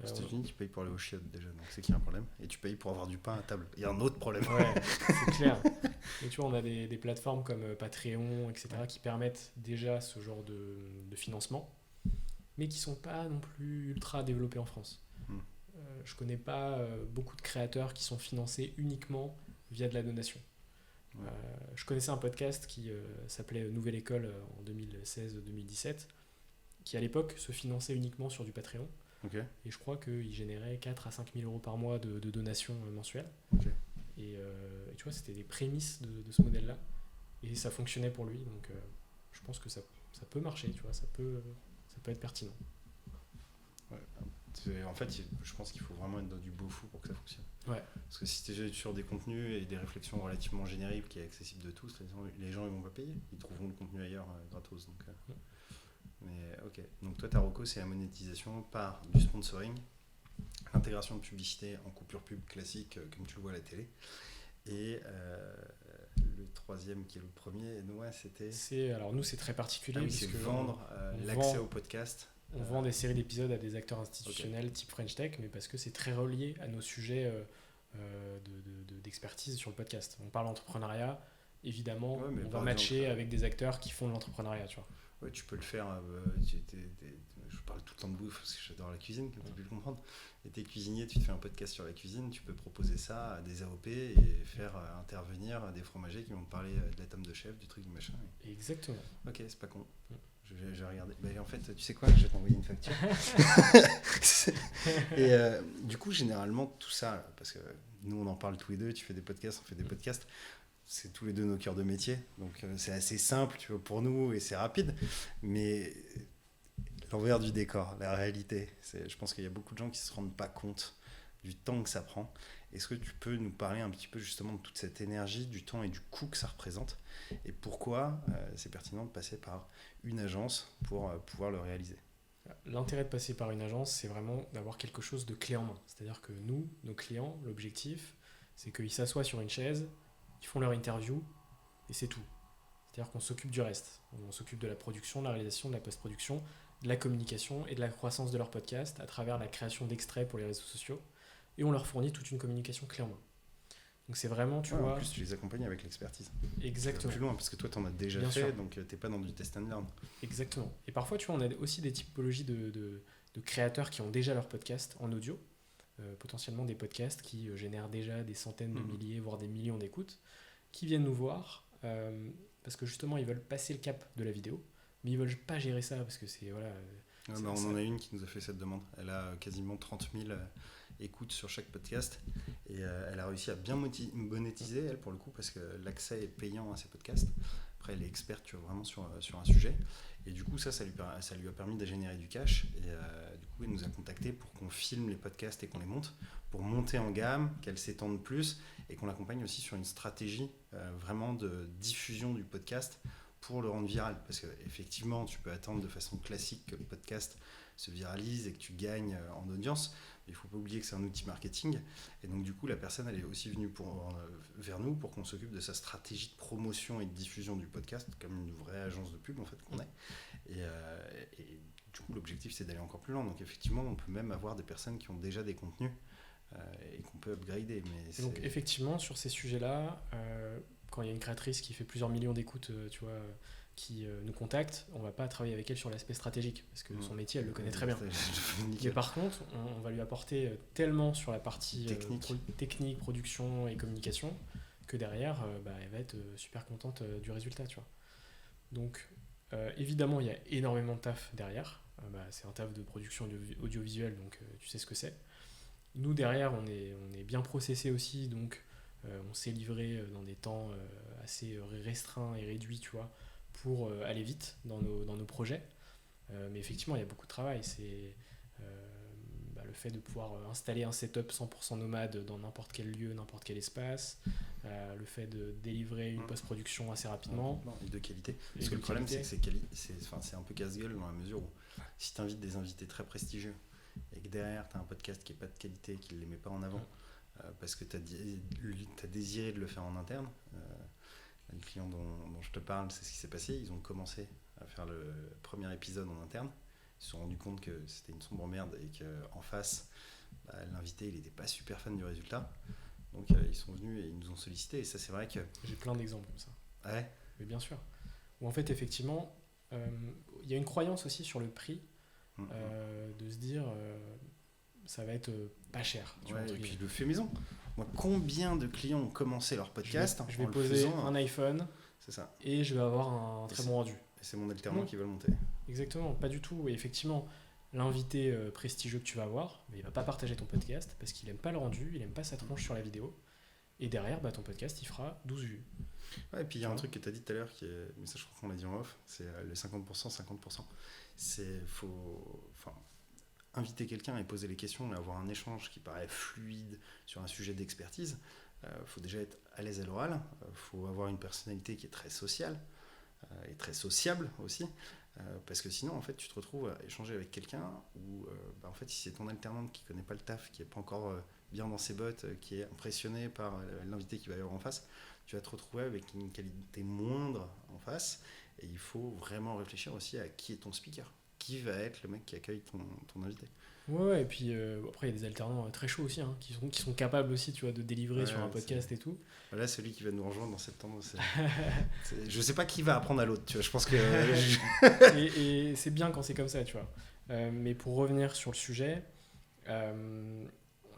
Aux États-Unis, tu payes pour aller au chiottes déjà, donc c'est qu'il y a un problème. Et tu payes pour avoir du pain à table. Il y a un autre problème. Ouais, c'est clair. Et tu vois, on a des plateformes comme Patreon, etc., qui permettent déjà ce genre de financement, mais qui sont pas non plus ultra développés en France. Je connais pas beaucoup de créateurs qui sont financés uniquement via de la donation. Ouais. Je connaissais un podcast qui s'appelait Nouvelle École en 2016-2017, qui à l'époque se finançait uniquement sur du Patreon. Ok. Et je crois qu'il générait 4 à 5 000 euros par mois de donations mensuelles. Ok. Et tu vois, c'était les prémices de ce modèle-là. Et ça fonctionnait pour lui. Donc je pense que ça peut marcher, tu vois, ça peut être pertinent. En fait, je pense qu'il faut vraiment être dans du beau fou pour que ça fonctionne. Ouais. Parce que si tu es sur des contenus et des réflexions relativement génériques qui est accessible de tous, les gens ils vont pas payer. Ils trouveront le contenu ailleurs gratos. Donc, mais ok. Donc toi, ta reco, c'est la monétisation par du sponsoring, l'intégration de publicité en coupure pub classique comme tu le vois à la télé. Et le troisième qui est le premier, c'était. Alors nous, c'est très particulier. Ah oui, c'est puisque vendre on l'accès vend- au podcast. On vend des séries d'épisodes à des acteurs institutionnels type French Tech, mais parce que c'est très relié à nos sujets d'expertise sur le podcast. On parle d'entrepreneuriat, évidemment, Ouais, mais on va par matcher exemple, avec des acteurs qui font de l'entrepreneuriat, tu vois. Ouais, tu peux le faire. Je parle tout le temps de bouffe parce que j'adore la cuisine, comme tu peux le comprendre. Et t'es cuisinier, tu te fais un podcast sur la cuisine, tu peux proposer ça à des AOP et faire intervenir des fromagers qui vont te parler de la table de chef, du truc, du machin. Exactement. Ok, c'est pas con. Je vais regarder. Bah, en fait, tu sais quoi, je vais t'envoyer une facture. Et du coup, généralement, tout ça, parce que nous, on en parle tous les deux, tu fais des podcasts, on fait des podcasts, c'est tous les deux nos cœurs de métier. Donc, c'est assez simple, tu vois, pour nous, et c'est rapide. Mais l'envers du décor, la réalité, je pense qu'il y a beaucoup de gens qui ne se rendent pas compte du temps que ça prend. Est-ce que tu peux nous parler un petit peu justement de toute cette énergie, du temps et du coût que ça représente et pourquoi c'est pertinent de passer par une agence pour pouvoir le réaliser? L'intérêt de passer par une agence, c'est vraiment d'avoir quelque chose de clé en main. C'est-à-dire que nous, nos clients, l'objectif, c'est qu'ils s'assoient sur une chaise, ils font leur interview et c'est tout. C'est-à-dire qu'on s'occupe du reste. On s'occupe de la production, de la réalisation, de la post-production, de la communication et de la croissance de leur podcast à travers la création d'extraits pour les réseaux sociaux. Et on leur fournit toute une communication clé en main. Donc c'est vraiment, tu vois... En plus, tu les accompagnes avec l'expertise. Exactement. Plus loin, parce que toi, tu en as déjà Bien fait, sûr. donc tu n'es pas dans du test and learn. Exactement. Et parfois, tu vois, on a aussi des typologies de créateurs qui ont déjà leur podcast en audio, potentiellement des podcasts qui génèrent déjà des centaines de milliers, voire des millions d'écoutes, qui viennent nous voir parce que justement, ils veulent passer le cap de la vidéo, mais ils veulent pas gérer ça parce que c'est... Voilà, on en a une qui nous a fait cette demande. Elle a quasiment 30 000 écoutes sur chaque podcast et elle a réussi à bien monétiser, elle, pour le coup, parce que l'accès est payant à ses podcasts. Après, elle est experte vraiment sur un sujet. Et du coup, ça lui a permis de générer du cash. Et du coup, elle nous a contacté pour qu'on filme les podcasts et qu'on les monte, pour monter en gamme, qu'elle s'étende plus et qu'on l'accompagne aussi sur une stratégie vraiment de diffusion du podcast pour le rendre viral. Parce qu'effectivement, tu peux attendre de façon classique que le podcast se viralise et que tu gagnes en audience. Il ne faut pas oublier que c'est un outil marketing. Et donc, du coup, la personne, elle est aussi venue vers nous pour qu'on s'occupe de sa stratégie de promotion et de diffusion du podcast, comme une vraie agence de pub, en fait, qu'on est. Et du coup, l'objectif, c'est d'aller encore plus loin. Donc, effectivement, on peut même avoir des personnes qui ont déjà des contenus et qu'on peut upgrader. Mais donc, effectivement, sur ces sujets-là, quand il y a une créatrice qui fait plusieurs millions d'écoutes, tu vois, qui nous contacte, on va pas travailler avec elle sur l'aspect stratégique, parce que son métier, elle le connaît très bien. Mais par contre, on va lui apporter tellement sur la partie technique, production et communication, que derrière, elle va être super contente du résultat, tu vois. Donc, évidemment, il y a énormément de taf derrière. C'est un taf de production audiovisuelle, donc tu sais ce que c'est. Nous, derrière, on est bien processé aussi, donc on s'est livré dans des temps assez restreints et réduits, tu vois, pour aller vite dans nos projets. Mais effectivement, il y a beaucoup de travail. C'est le fait de pouvoir installer un setup 100% nomade dans n'importe quel lieu, n'importe quel espace, le fait de délivrer une post-production assez rapidement. Et de qualité. Parce que le problème, c'est que c'est un peu casse-gueule dans la mesure où si tu invites des invités très prestigieux et que derrière, tu as un podcast qui n'est pas de qualité, qui ne les met pas en avant, parce que tu as désiré de le faire en interne. Les clients dont je te parle, c'est ce qui s'est passé. Ils ont commencé à faire le premier épisode en interne. Ils se sont rendus compte que c'était une sombre merde et qu'en face, l'invité, il n'était pas super fan du résultat. Donc ils sont venus et ils nous ont sollicité. Et ça, c'est vrai que... J'ai plein d'exemples comme ça. Ouais. Mais bien sûr. Où en fait, effectivement, il y a une croyance aussi sur le prix, de se dire... ça va être pas cher. Et puis le fait maison. Moi, combien de clients ont commencé leur podcast Je vais poser un iPhone, c'est ça. Et je vais avoir un très bon rendu. Et c'est mon alternant qui va le monter. Exactement, pas du tout. Et effectivement, l'invité prestigieux que tu vas avoir, il ne va pas partager ton podcast parce qu'il n'aime pas le rendu, il n'aime pas sa tronche sur la vidéo. Et derrière, ton podcast, il fera 12 vues. Ouais, et puis il y a un truc que tu as dit tout à l'heure, mais ça je crois qu'on l'a dit en off, c'est le 50%, 50%. Inviter quelqu'un et poser les questions et avoir un échange qui paraît fluide sur un sujet d'expertise, faut déjà être à l'aise à l'oral, faut avoir une personnalité qui est très sociale et très sociable aussi, parce que sinon en fait tu te retrouves à échanger avec quelqu'un où en fait si c'est ton alternante qui connaît pas le taf, qui est pas encore bien dans ses bottes, qui est impressionné par l'invité qui va y avoir en face, tu vas te retrouver avec une qualité moindre en face, et il faut vraiment réfléchir aussi à qui est ton speaker. Qui va être le mec qui accueille ton invité. Ouais, et puis après il y a des alternants très chauds aussi, qui sont capables aussi, tu vois, de délivrer sur un podcast et tout. Là, celui qui va nous rejoindre dans septembre, je sais pas qui va apprendre à l'autre, tu vois, je pense que... et c'est bien quand c'est comme ça, tu vois. Mais pour revenir sur le sujet,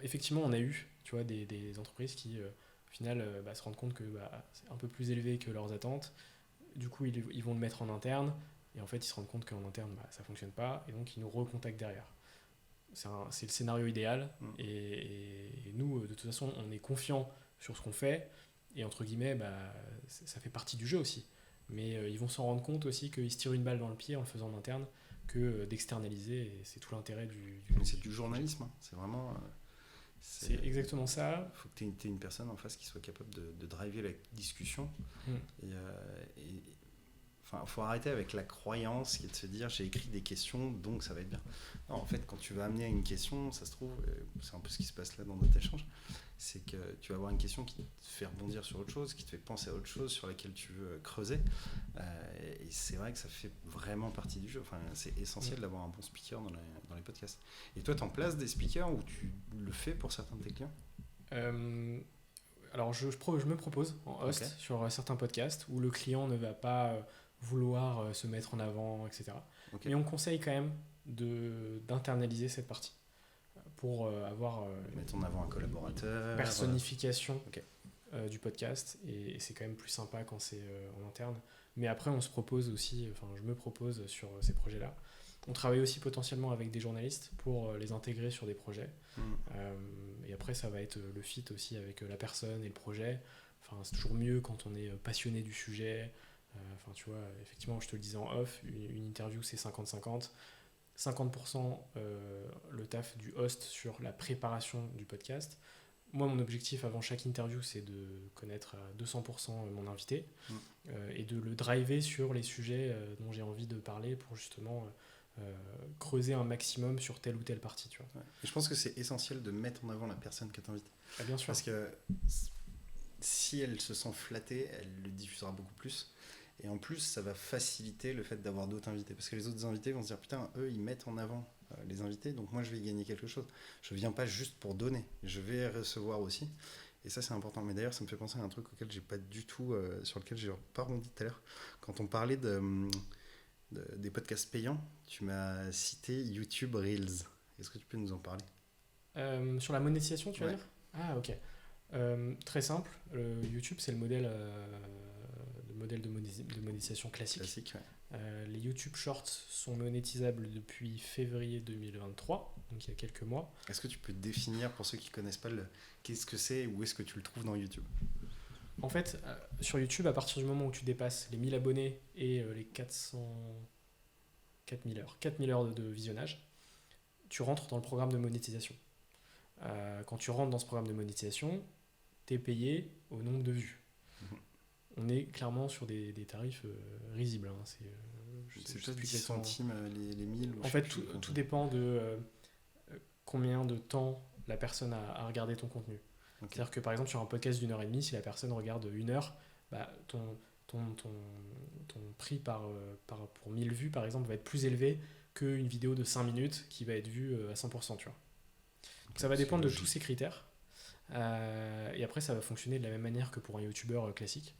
effectivement on a eu, tu vois, des entreprises qui au final se rendent compte que c'est un peu plus élevé que leurs attentes. Du coup ils vont le mettre en interne. Et en fait, ils se rendent compte qu'en interne, ça ne fonctionne pas. Et donc, ils nous recontactent derrière. C'est le scénario idéal. Et nous, de toute façon, on est confiants sur ce qu'on fait. Et entre guillemets, ça fait partie du jeu aussi. Mais ils vont s'en rendre compte aussi qu'ils se tirent une balle dans le pied en le faisant en interne que d'externaliser. Et c'est tout l'intérêt c'est du journalisme. C'est vraiment... c'est exactement ça. Il faut que tu aies une personne en face qui soit capable de driver la discussion. Il faut arrêter avec la croyance qui est de se dire j'ai écrit des questions donc ça va être bien. Non, en fait, quand tu vas amener à une question, ça se trouve, c'est un peu ce qui se passe là dans notre échange, c'est que tu vas avoir une question qui te fait rebondir sur autre chose, qui te fait penser à autre chose sur laquelle tu veux creuser. Et c'est vrai que ça fait vraiment partie du jeu. Enfin, c'est essentiel d'avoir un bon speaker dans les podcasts. Et toi, tu en places des speakers ou tu le fais pour certains de tes clients ? Alors, je me propose en host sur certains podcasts où le client ne va pas vouloir se mettre en avant, etc. Mais on conseille quand même d'internaliser cette partie pour avoir mettre en avant un collaborateur, personnification du podcast, et c'est quand même plus sympa quand c'est en interne. Mais après on se propose aussi, je me propose sur ces projets-là. On travaille aussi potentiellement avec des journalistes pour les intégrer sur des projets. Et après ça va être le fit aussi avec la personne et le projet. C'est toujours mieux quand on est passionné du sujet. Tu vois, effectivement, je te le disais en off, une interview c'est 50-50. 50% le taf du host sur la préparation du podcast, moi, mon objectif avant chaque interview, c'est de connaître à 200% mon invité et de le driver sur les sujets dont j'ai envie de parler pour justement creuser un maximum sur telle ou telle partie. Tu vois. Ouais. Et je pense que c'est essentiel de mettre en avant la personne que tu invites. Ah, bien sûr. Parce que si elle se sent flattée, elle le diffusera beaucoup plus. Et en plus, ça va faciliter le fait d'avoir d'autres invités. Parce que les autres invités vont se dire, putain, eux, ils mettent en avant les invités, donc moi, je vais y gagner quelque chose. Je viens pas juste pour donner, je vais recevoir aussi. Et ça, c'est important. Mais d'ailleurs, ça me fait penser à un truc auquel j'ai pas du tout, sur lequel j'ai pas rebondi tout à l'heure. Quand on parlait des podcasts payants, tu m'as cité YouTube Reels. Est-ce que tu peux nous en parler? Sur la monétisation, tu veux Ouais. dire? Ah, ok. Très simple. YouTube, c'est le modèle, de monétisation classique. Classique, ouais. Les YouTube Shorts sont monétisables depuis février 2023, donc il y a quelques mois. Est-ce que tu peux définir, pour ceux qui ne connaissent pas, qu'est-ce que c'est et où est-ce que tu le trouves dans YouTube? En fait, sur YouTube, à partir du moment où tu dépasses les 1000 abonnés et les 4000 heures de visionnage, tu rentres dans le programme de monétisation. Quand tu rentres dans ce programme de monétisation, tu es payé au nombre de vues. On est clairement sur des tarifs risibles. Hein. C'est peut-être 10 centimes les 1000. En fait, tout dépend de combien de temps la personne a regardé ton contenu. Okay. C'est-à-dire que par exemple, sur un podcast d'une heure et demie, si la personne regarde 1 heure, bah, ton prix pour 1000 vues, par exemple, va être plus élevé qu'une vidéo de 5 minutes qui va être vue à 100%. Tu vois. Donc, ça va dépendre de tous ces critères. Et après, ça va fonctionner de la même manière que pour un YouTuber classique.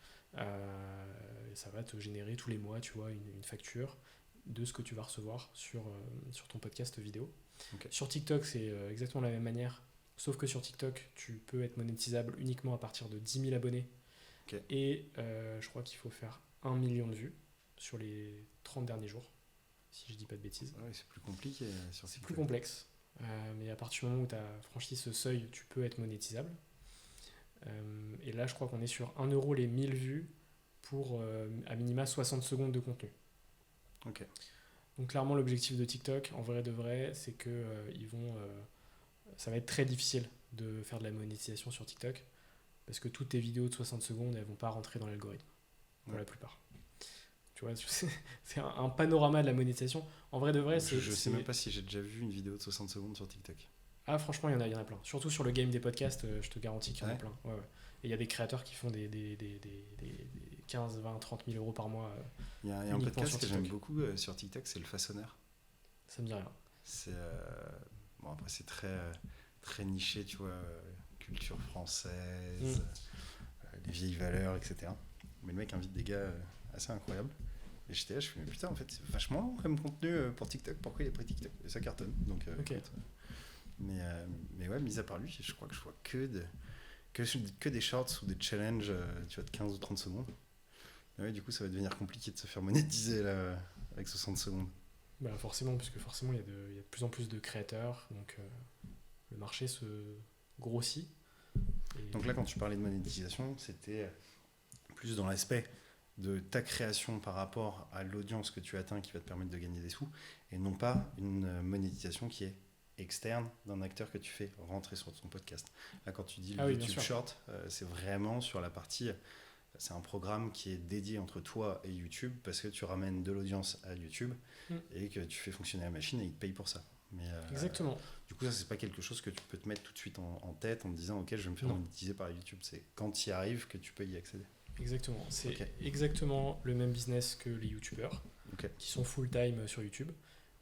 Ça va te générer tous les mois, tu vois, une facture de ce que tu vas recevoir sur ton podcast vidéo. Okay. Sur TikTok, c'est exactement la même manière, sauf que sur TikTok, tu peux être monétisable uniquement à partir de 10 000 abonnés. Okay. Et je crois qu'il faut faire 1 million de vues sur les 30 derniers jours, si je dis pas de bêtises. Ouais, c'est plus compliqué sur TikTok. C'est plus complexe. Mais à partir du moment où tu as franchi ce seuil, tu peux être monétisable. Et là, je crois qu'on est sur 1 euro les 1000 vues pour à minima 60 secondes de contenu. Okay. Donc clairement, l'objectif de TikTok, en vrai de vrai, c'est que ça va être très difficile de faire de la monétisation sur TikTok parce que toutes tes vidéos de 60 secondes, elles vont pas rentrer dans l'algorithme pour la plupart. Tu vois, c'est un panorama de la monétisation. En vrai de vrai, je sais même pas si j'ai déjà vu une vidéo de 60 secondes sur TikTok. Ah, franchement, il y en a plein. Surtout sur le game des podcasts, je te garantis qu'il y en a plein. Ouais. Et il y a des créateurs qui font des 15, 20, 30 000 euros par mois. Il y a un podcast que j'aime beaucoup sur TikTok, c'est Le Façonneur. Ça me dit rien. C'est après, c'est très niché, tu vois, culture française, les vieilles valeurs, etc. Mais le mec invite des gars assez incroyables. Et j'étais là, je me suis dit, putain, en fait, c'est vachement long comme contenu pour TikTok. Pourquoi il est pris TikTok? Et ça cartonne. Donc, okay. Mais ouais, mis à part lui, je crois que je vois que des shorts ou des challenges, tu vois, de 15 ou 30 secondes. Mais ouais, du coup, ça va devenir compliqué de se faire monétiser là, avec 60 secondes. Bah forcément, parce que forcément, il y a de plus en plus de créateurs, donc le marché se grossit. Donc là, quand tu parlais de monétisation, c'était plus dans l'aspect de ta création par rapport à l'audience que tu atteins qui va te permettre de gagner des sous, et non pas une monétisation qui est externe d'un acteur que tu fais rentrer sur ton podcast. Là, quand tu dis le YouTube Short, c'est vraiment sur la partie, c'est un programme qui est dédié entre toi et YouTube parce que tu ramènes de l'audience à YouTube et que tu fais fonctionner la machine et ils te payent pour ça. Mais, exactement. Du coup, ça, c'est pas quelque chose que tu peux te mettre tout de suite en tête en te disant, ok, je vais me faire monétiser par YouTube. C'est quand tu y arrives que tu peux y accéder. Exactement. C'est exactement le même business que les YouTubeurs qui sont full-time sur YouTube.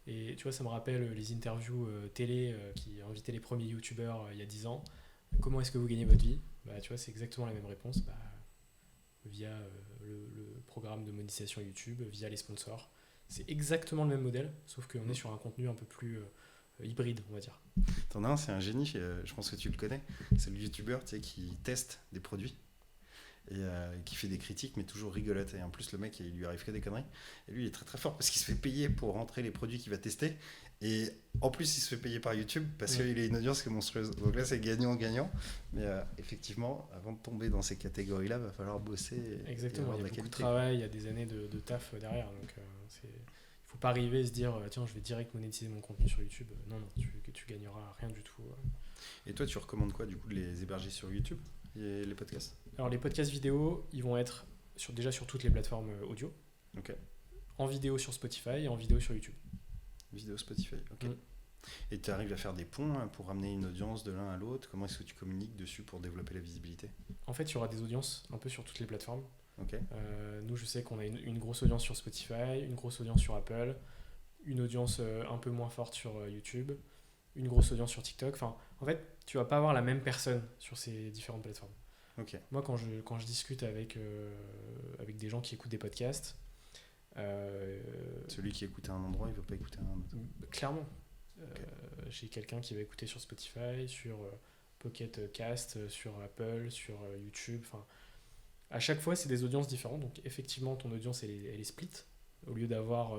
Et tu vois, ça me rappelle les interviews télé qui invitaient les premiers YouTubeurs il y a 10 ans. Comment est-ce que vous gagnez votre vie? Bah, tu vois, c'est exactement la même réponse. Bah, via le programme de monétisation YouTube, via les sponsors. C'est exactement le même modèle, sauf qu'on est sur un contenu un peu plus hybride, on va dire. T'en as un, c'est un génie, je pense que tu le connais. C'est le YouTuber qui teste des produits. Et qui fait des critiques mais toujours rigolote, et en plus le mec il lui arrive que des conneries, et lui il est très très fort parce qu'il se fait payer pour rentrer les produits qu'il va tester, et en plus il se fait payer par YouTube parce qu'il a une audience qui est monstrueuse, donc là c'est gagnant-gagnant. Mais effectivement, avant de tomber dans ces catégories là, il va falloir bosser. Exactement, il y a beaucoup de travail, il y a des années de taf derrière, donc il faut pas arriver et se dire tiens, je vais direct monétiser mon contenu sur YouTube. Non, tu gagneras rien du tout. Et toi, tu recommandes quoi, du coup, de les héberger sur YouTube, les podcasts? Alors, les podcasts vidéo, ils vont être déjà sur toutes les plateformes audio, Ok. en vidéo sur Spotify et en vidéo sur YouTube. Vidéo Spotify, ok. Et tu arrives à faire des ponts pour ramener une audience de l'un à l'autre? Comment est-ce que tu communiques dessus pour développer la visibilité? En fait, il y aura des audiences un peu sur toutes les plateformes. Ok. Nous, je sais qu'on a une grosse audience sur Spotify, une grosse audience sur Apple, une audience un peu moins forte sur YouTube, une grosse audience sur TikTok. Enfin, en fait, tu vas pas avoir la même personne sur ces différentes plateformes. Ok. Moi, quand je discute avec des gens qui écoutent des podcasts, Celui qui écoute à un endroit, il ne veut pas écouter à un autre. clairement, j'ai quelqu'un qui va écouter sur Spotify, sur Pocket Cast, sur Apple, sur YouTube. Enfin, à chaque fois, c'est des audiences différentes. Donc, effectivement, ton audience, elle est split. Au lieu d'avoir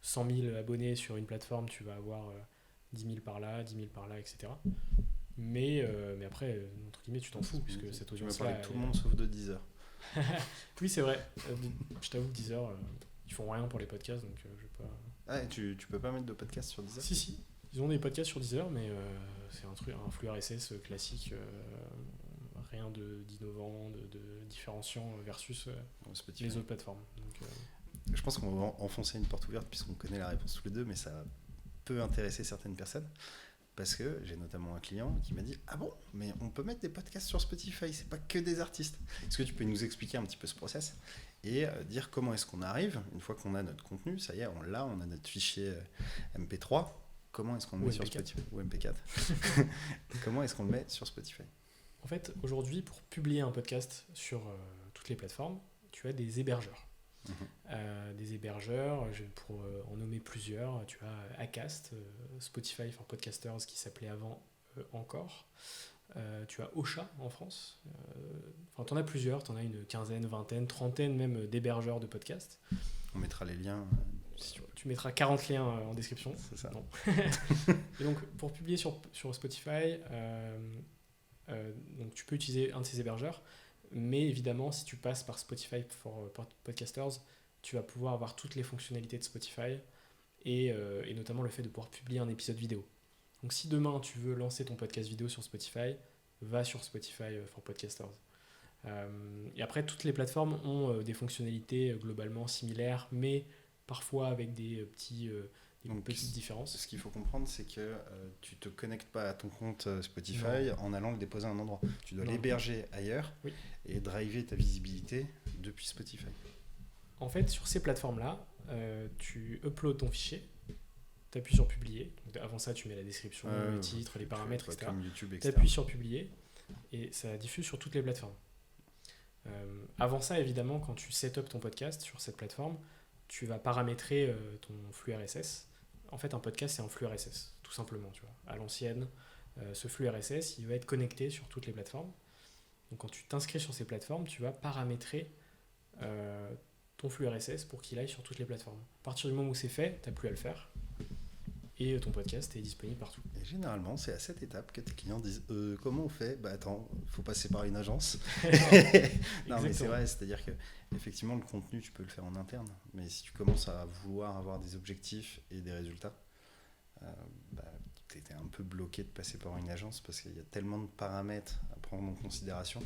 100 000 abonnés sur une plateforme, tu vas avoir 10 000 par là, 10 000 par là, etc. Mais après, entre guillemets, tu t'en fous, puisque cette Tu m'as audience-là... parlé de tout le monde sauf de Deezer. Oui, c'est vrai. Je t'avoue que Deezer, ils font rien pour les podcasts, donc je vais pas... Ah, et tu peux pas mettre de podcast sur Deezer? Si, ils ont des podcasts sur Deezer, mais c'est un flux RSS classique, rien d'innovant, de différenciant versus Spotify. les autres plateformes. Donc, Je pense qu'on va enfoncer une porte ouverte puisqu'on connaît la réponse tous les deux, mais ça peut intéresser certaines personnes. Parce que j'ai notamment un client qui m'a dit « Ah bon, mais on peut mettre des podcasts sur Spotify, c'est pas que des artistes. » Est-ce que tu peux nous expliquer un petit peu ce process et dire comment est-ce qu'on arrive, une fois qu'on a notre contenu, ça y est, on a notre fichier MP3, comment est-ce qu'on le met sur Spotify? Ou MP4. Comment est-ce qu'on le met sur Spotify? En fait, aujourd'hui, pour publier un podcast sur toutes les plateformes, tu as des hébergeurs. Des hébergeurs, pour en nommer plusieurs, tu as Acast, Spotify for Podcasters qui s'appelait avant Encore. Tu as Ocha en France. Enfin, tu en as plusieurs, tu en as une quinzaine, vingtaine, trentaine même d'hébergeurs de podcasts. On mettra les liens. Si tu mettras 40 liens en description. C'est ça. Non. Et donc, pour publier sur Spotify, donc tu peux utiliser un de ces hébergeurs. Mais évidemment, si tu passes par Spotify for Podcasters, tu vas pouvoir avoir toutes les fonctionnalités de Spotify et notamment le fait de pouvoir publier un épisode vidéo. Donc si demain tu veux lancer ton podcast vidéo sur Spotify, va sur Spotify for Podcasters. Et après, toutes les plateformes ont des fonctionnalités globalement similaires, mais parfois avec des petites différences. Ce qu'il faut comprendre, c'est que tu ne te connectes pas à ton compte Spotify en allant le déposer à un endroit. Tu dois l'héberger ailleurs et driver ta visibilité depuis Spotify. En fait, sur ces plateformes-là, tu uploads ton fichier, tu appuies sur publier. Donc, avant ça, tu mets la description, le titre, les paramètres, etc. Tu appuies sur publier et ça diffuse sur toutes les plateformes. Avant ça, évidemment, quand tu set-up ton podcast sur cette plateforme, tu vas paramétrer ton flux RSS. En fait, un podcast, c'est un flux RSS, tout simplement. Tu vois. À l'ancienne, ce flux RSS, il va être connecté sur toutes les plateformes. Donc, quand tu t'inscris sur ces plateformes, tu vas paramétrer ton flux RSS pour qu'il aille sur toutes les plateformes. À partir du moment où c'est fait, tu n'as plus à le faire. Et ton podcast est disponible partout. Et généralement, c'est à cette étape que tes clients disent comment on fait? Bah attends, faut passer par une agence. Non, mais c'est vrai, c'est-à-dire que effectivement, le contenu, tu peux le faire en interne. Mais si tu commences à vouloir avoir des objectifs et des résultats, tu es un peu bloqué de passer par une agence parce qu'il y a tellement de paramètres à prendre en considération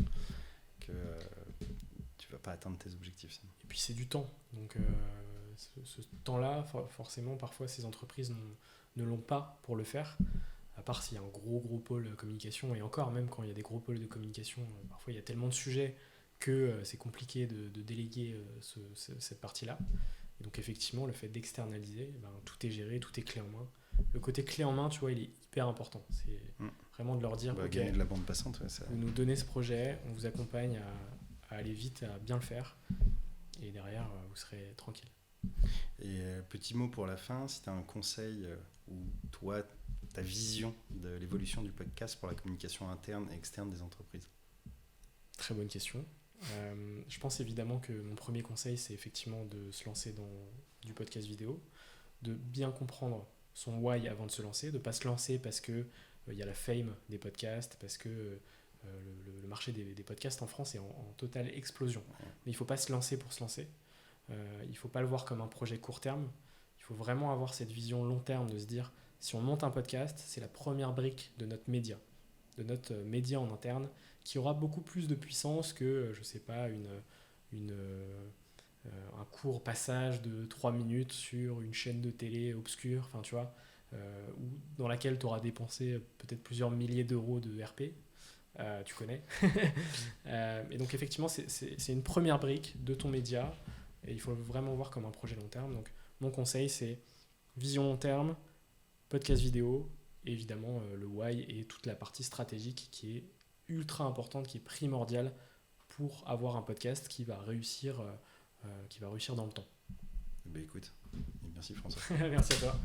que tu vas pas atteindre tes objectifs. Sinon. Et puis c'est du temps. Donc ce temps-là, forcément, parfois ces entreprises ne l'ont pas pour le faire, à part s'il y a un gros pôle de communication, et encore, même quand il y a des gros pôles de communication, parfois il y a tellement de sujets que c'est compliqué de déléguer cette partie-là. Et donc effectivement, le fait d'externaliser, tout est géré, tout est clé en main. Le côté clé en main, tu vois, il est hyper important. C'est vraiment de leur dire, ok, gagner de la bande passante, vous nous donnez ce projet, on vous accompagne à aller vite, à bien le faire, et derrière, vous serez tranquille. Et petit mot pour la fin, si tu as un conseil ou toi, ta vision de l'évolution du podcast pour la communication interne et externe des entreprises. Très bonne question. Je pense évidemment que mon premier conseil, c'est effectivement de se lancer dans du podcast vidéo, de bien comprendre son why avant de se lancer, de ne pas se lancer parce qu'il y a la fame des podcasts, parce que le marché des podcasts en France est en totale explosion. Mais il ne faut pas se lancer pour se lancer. Il ne faut pas le voir comme un projet court terme. Il faut vraiment avoir cette vision long terme de se dire, si on monte un podcast, c'est la première brique de notre média en interne, qui aura beaucoup plus de puissance que, je sais pas, un court passage de 3 minutes sur une chaîne de télé obscure, enfin tu vois, dans laquelle tu auras dépensé peut-être plusieurs milliers d'euros de RP, tu connais. Et donc effectivement, c'est une première brique de ton média, et il faut vraiment voir comme un projet long terme. Donc mon conseil, c'est vision long terme, podcast vidéo, et évidemment le why et toute la partie stratégique qui est ultra importante, qui est primordiale pour avoir un podcast qui va réussir dans le temps. Bah écoute, merci François. Merci à toi.